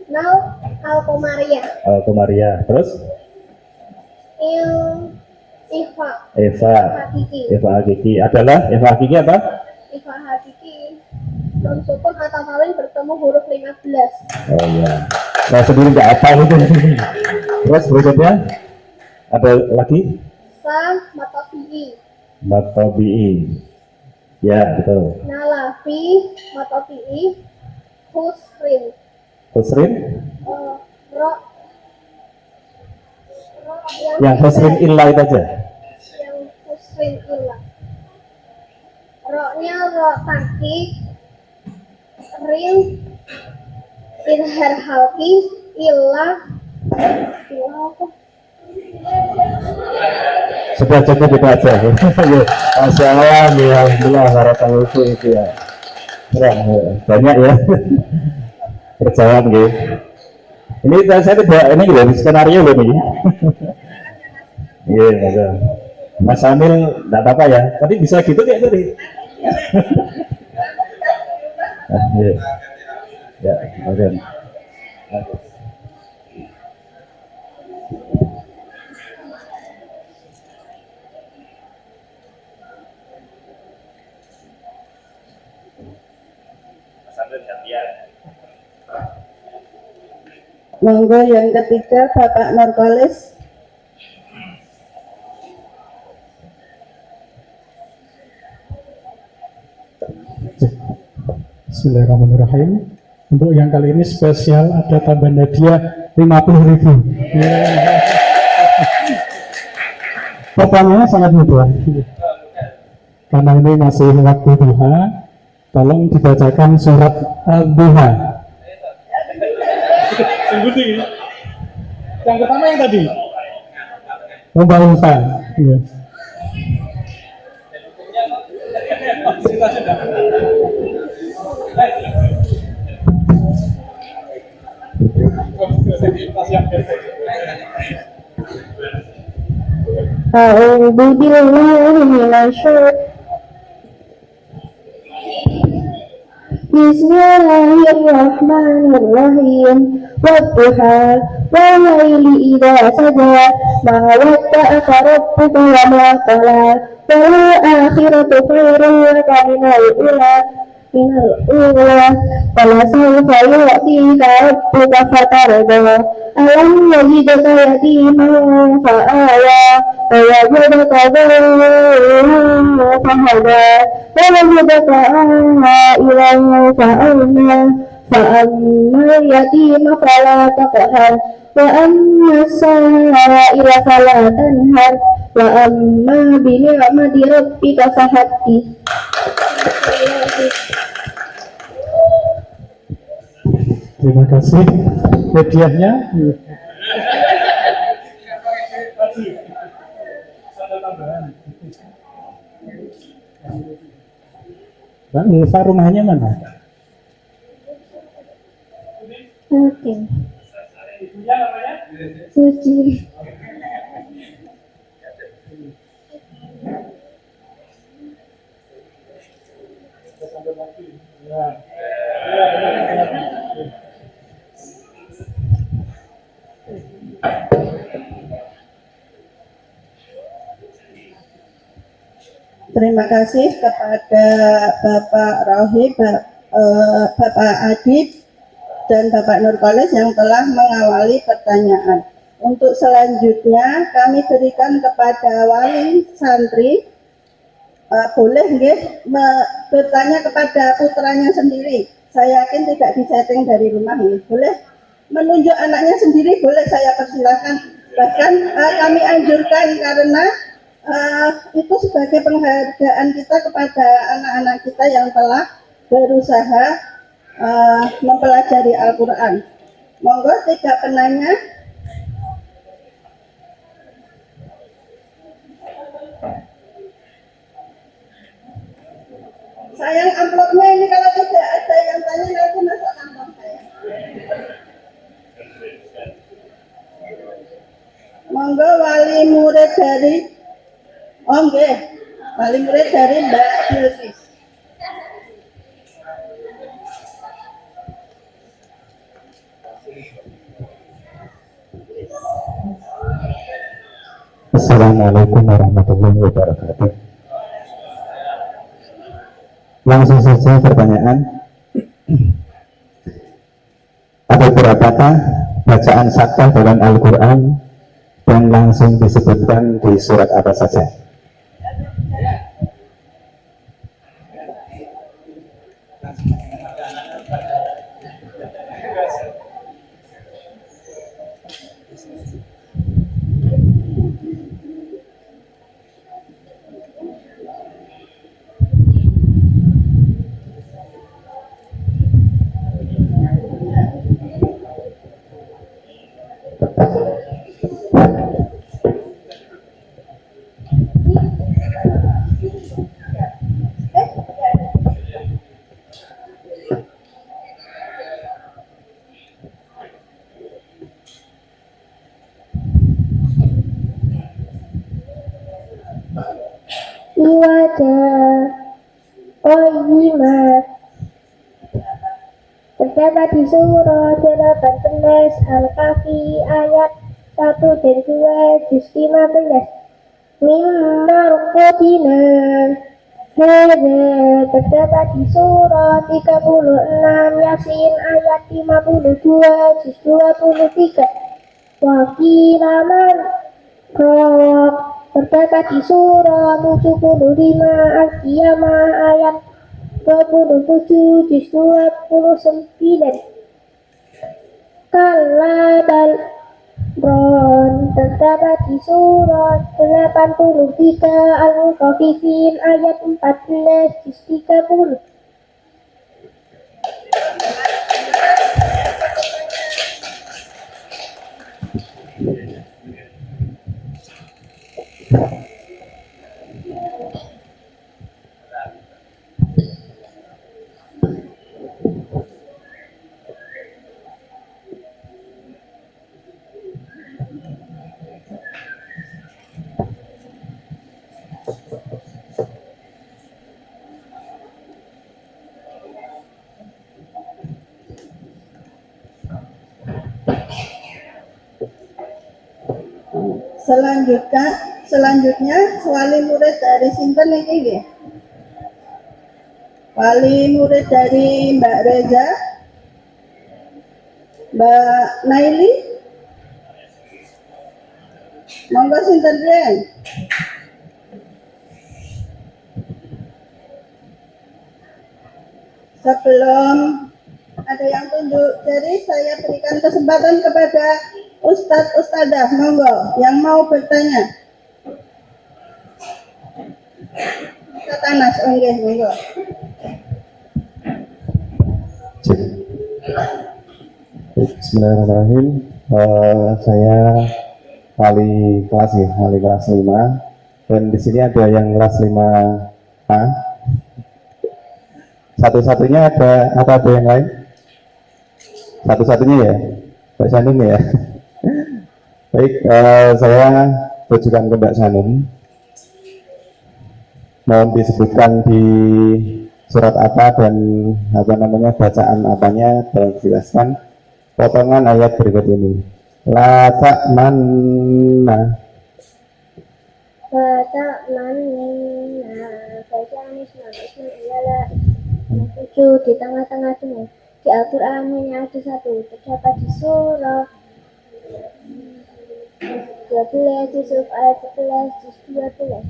Nau al-Qamariyah.
Komaria. Terus?
Ifa.
Eva.
Hakiki.
Eva Hakiki. Adalah Eva Hakiki apa?
Ifa hakiki. Nun sukun atau tawin bertemu huruf 15.
Oh ya. Saya sendiri nggak apa itu. Terus berikutnya ada lagi?
Sa matofi'i.
Matobi'i. Ya, betul.
Nalafi matofi'i. Husrin.
Husrin?
Ro
Yang Husrin illa itu aja.
yang husrin ilah. Ro-nya ro takik, rin idhar halki, ilah apa?
Sudah cukup itu aja. Masya Allah, ya Alhamdulillah, barakallahu itu ya. Keren, ya. Banyak ya. Terjawab gitu. Ini saya tidak ini loh skenario loh ini. Iya, betul. Mas Samil enggak apa-apa ya. Tadi bisa gitu kayak tadi. Iya. Ya, oke.
Monggo yang ketiga Bapak Nurkolis.
Bismillahirrahmanirrahim. Untuk yang kali ini spesial ada tambahan hadiah 50.000. Pertanyaannya sangat mudah. Karena ini masih waktu duha, tolong dibacakan surat Al-Duha. Yang pertama yang tadi. Mbak Ulfa. Iya.
A'udzu billahi minasyaitonir Bismillahirrahmanirrahim. Wadduha wal-laili idza saja ma wadda'aka rabbuka wa ma qala wal akhiratu khairun laka minal ula falasawfa yu'tika rabbuka fatarda alam yajidka yatiman fa'awa wa wajadaka dhallan fahada wa wajadaka a'ilan fa'awna fa'amma yatima fala taqhar wa amma as-sa'ila fala tanhar wa amma bi ni'mati rabbika fahaddith.
Terima kasih. Hadiahnya Mbak Ulfa rumahnya mana?
Oke. Suci.
Terima kasih kepada Bapak Rohib, Bapak Adib, dan Bapak Nurkolis yang telah mengawali pertanyaan. Untuk selanjutnya kami berikan kepada wali santri, boleh nggih bertanya kepada putranya sendiri. Saya yakin tidak disetting dari rumah ini. Boleh menunjuk anaknya sendiri, boleh saya persilahkan. Bahkan kami anjurkan karena itu sebagai penghargaan kita kepada anak-anak kita yang telah berusaha mempelajari Al-Quran. Monggo 3 penanya. Sayang amplopnya ini, kalau tidak ada yang tanya nanti masuk amplop saya. Monggo wali murid dari wali murid dari Mbak Bilqis.
Assalamualaikum warahmatullahi wabarakatuh. Langsung saja pertanyaan. Ada berapakah bacaan sakta dalam Al-Quran dan langsung disebutkan di surat apa saja?
Terdapat di surah 18 Al-Kahfi ayat 1 dan 2 juz 15. Mimma rukotina Hede terdapat di surah 36 Yasin ayat 52 juz 23. Wakilaman Rob terdapat di surah 75 Al-Qiyamah ayat 27 juz 29. Kalla bal Ron terdapat di surat 83 Al-Mutaffifin ayat 14 juz 30.
Selanjutnya wali murid dari sinten iki nggih? Wali murid dari Mbak Reza, Mbak Naili, monggo sinten riyen? Sebelum ada yang tunjuk, jadi saya berikan kesempatan kepada Ustadz Ustadzah, monggo yang mau bertanya. Ustadz Anas, nggih, monggo.
Bismillahirrahmanirrahim. Saya wali kelas 5, dan di sini ada yang kelas 5A. Satu-satunya ada yang lain? Satu-satunya ya, Mbak Sanum ya. Baik, saya tujukan ke Mbak Sanum. Mohon disebutkan di surat apa dan bacaan apanya, dan jelaskan potongan ayat berikut ini. La ta'manna.
La ta'manna bacaan Islam ialah 7 di tengah-tengah dunia. Di Al-Quran hanya ada 1, terdapat di surah 12 Yusuf ayat 11 juz 12.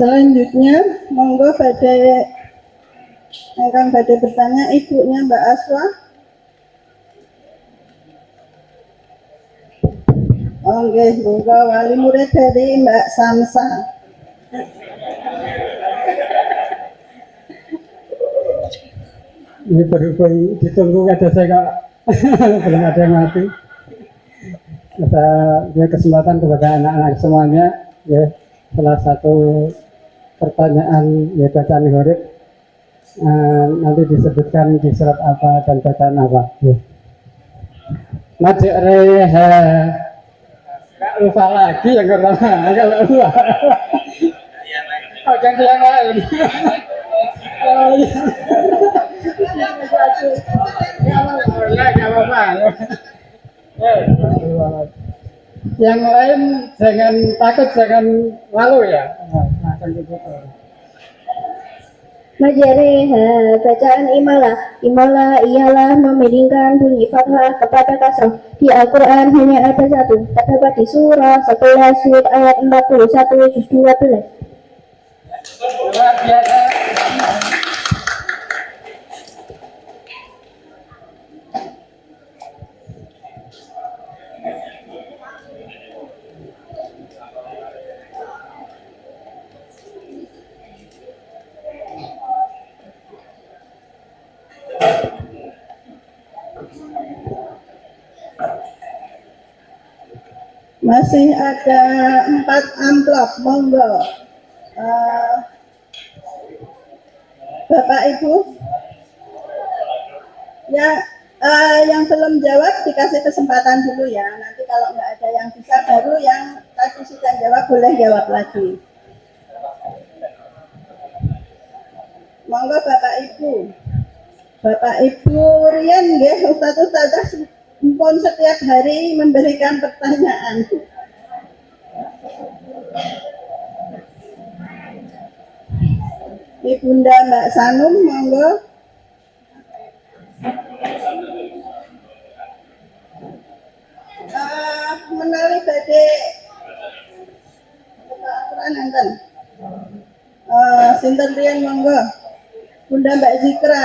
Selanjutnya, monggo badai ingkang badai bertanya ibunya Mbak Aswa. Oke, monggo wali murid dari Mbak Samsa.
Ini berhubung ditunggu ada saya kok belum ada yang mati. Saya kesempatan kepada anak-anak semuanya, ya, salah satu pertanyaan ya bacaan huruf nanti disebutkan di surat apa dan bacaan apa. Ya. Najik reha, nggak lupa lagi yang pertama kalau lupa. Oh, ganti yang lain. Oh, iya. Nggak apa-apa. Yang lain jangan takut, jangan malu ya.
Majareha bacaan imalah ialah memiringkan bunyi fathah kepada kasrah. Di Al-Quran hanya ada 1, terdapat di surah 11 ayat 41 juz 12.
Luar biasa.
Masih ada 4 amplop, monggo. Bapak Ibu yang belum jawab dikasih kesempatan dulu ya. Nanti kalau nggak ada yang bisa, baru yang tadi sudah jawab boleh jawab lagi. Monggo Bapak Ibu. Bapak Ibu Rian nggih, Ustaz-ustazah pun setiap hari memberikan pertanyaan. Ibunda Mbak Sanum, monggo. Menawi badhe aturan enten. Sinten riyen monggo. Bunda Mbak Zikra.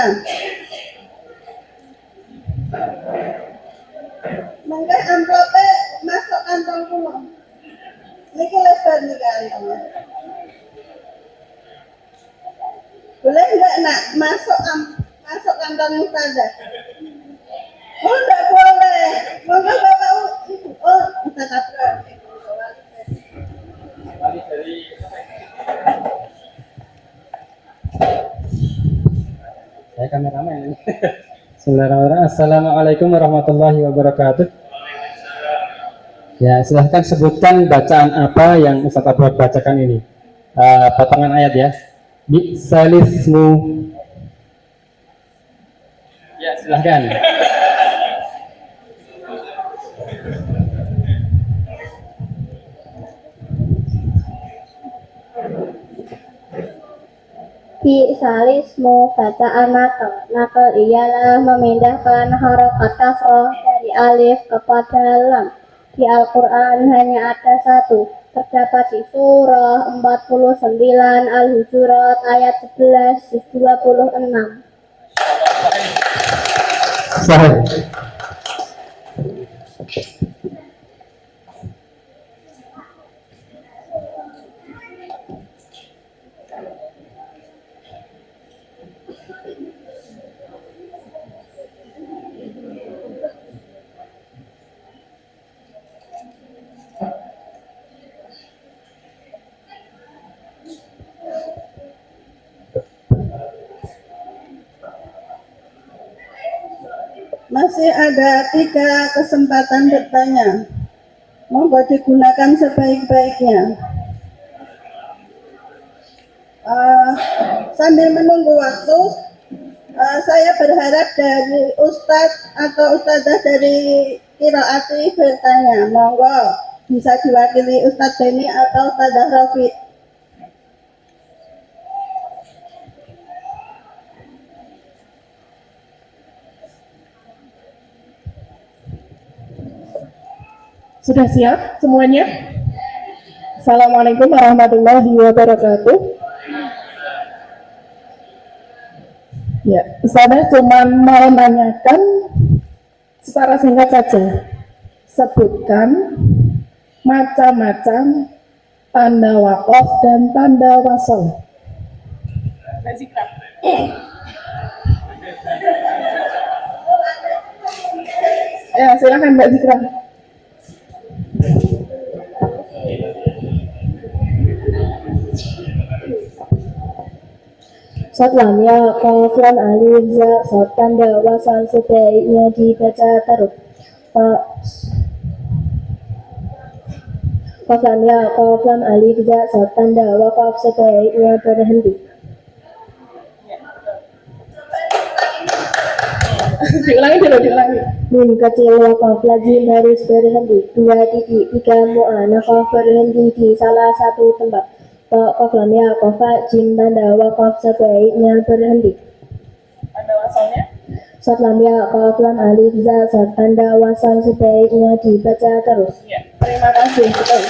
Mangga amplope masuk kantong kula. Niki lebar nih kantongnya. Boleh enggak nak masuk kantong ustazah? Oh enggak boleh. Monggo Bapak Ibu. Oh, Ustaz Abdul.
Saya kameramen. Bismillahirrahmanirrahim. Assalamualaikum warahmatullahi wabarakatuh. Ya, silahkan sebutkan bacaan apa yang Ustaz Abdul bacakan ini. Potongan ayat ya. Bi'salismu. Ya, silahkan.
Bi'salismu bacaan nakal. Nakal ialah memindahkan harokat kasroh dari alif kepada lam. Di Al-Quran hanya ada satu, terdapat di surah 49 Al-Hujurat ayat 11 26.
Sahih.
Masih ada 3 kesempatan bertanya. Monggo digunakan sebaik-baiknya. Sambil menunggu waktu, saya berharap dari Ustadz atau Ustazah dari Qiraati bertanya. Monggo bisa diwakili Ustadz Beni atau Ustazah Rafi.
Sudah siap semuanya? Assalamualaikum warahmatullahi wabarakatuh. Ya, saya cuma mau nanyakan secara singkat saja. Sebutkan macam-macam tanda wakaf dan tanda wasol. Ya, silakan Mbak Zikra.
Setelahnya kaflan alif za sod tanda wasal sebaiknya dibaca terus. Kaflan alif za sod tanda wakaf sebaiknya berhenti.
Diulangi.
Mim kecil wakaf lazim harus berhenti. 2 titik 3 mu'anafah berhenti di salah satu tempat. Kaflan ya kofa jim tanda wakaf sebaiknya berhenti.
Tanda wasalnya?
Setelah ya kaflan alif za sod tanda wasal sebaiknya dibaca terus.
Ya, terima kasih. Betul.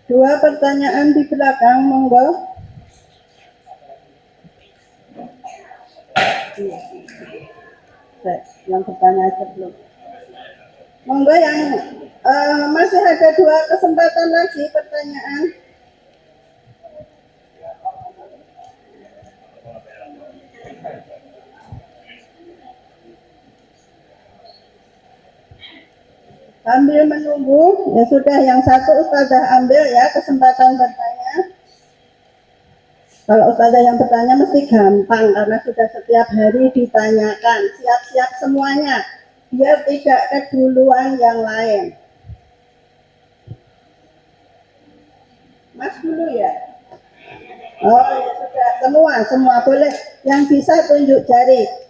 Dua pertanyaan di belakang, monggo. selesai. Yang bertanya aja belum. Monggo yang masih ada 2 kesempatan lagi pertanyaan. Sambil menunggu, ya sudah, yang satu Ustazah ambil ya kesempatan bertanya. Kalau Ustazah yang bertanya mesti gampang karena sudah setiap hari ditanyakan. Siap-siap semuanya biar tidak keduluan yang lain. Mas dulu ya. Oh ya sudah, semua boleh. Yang bisa tunjuk jari.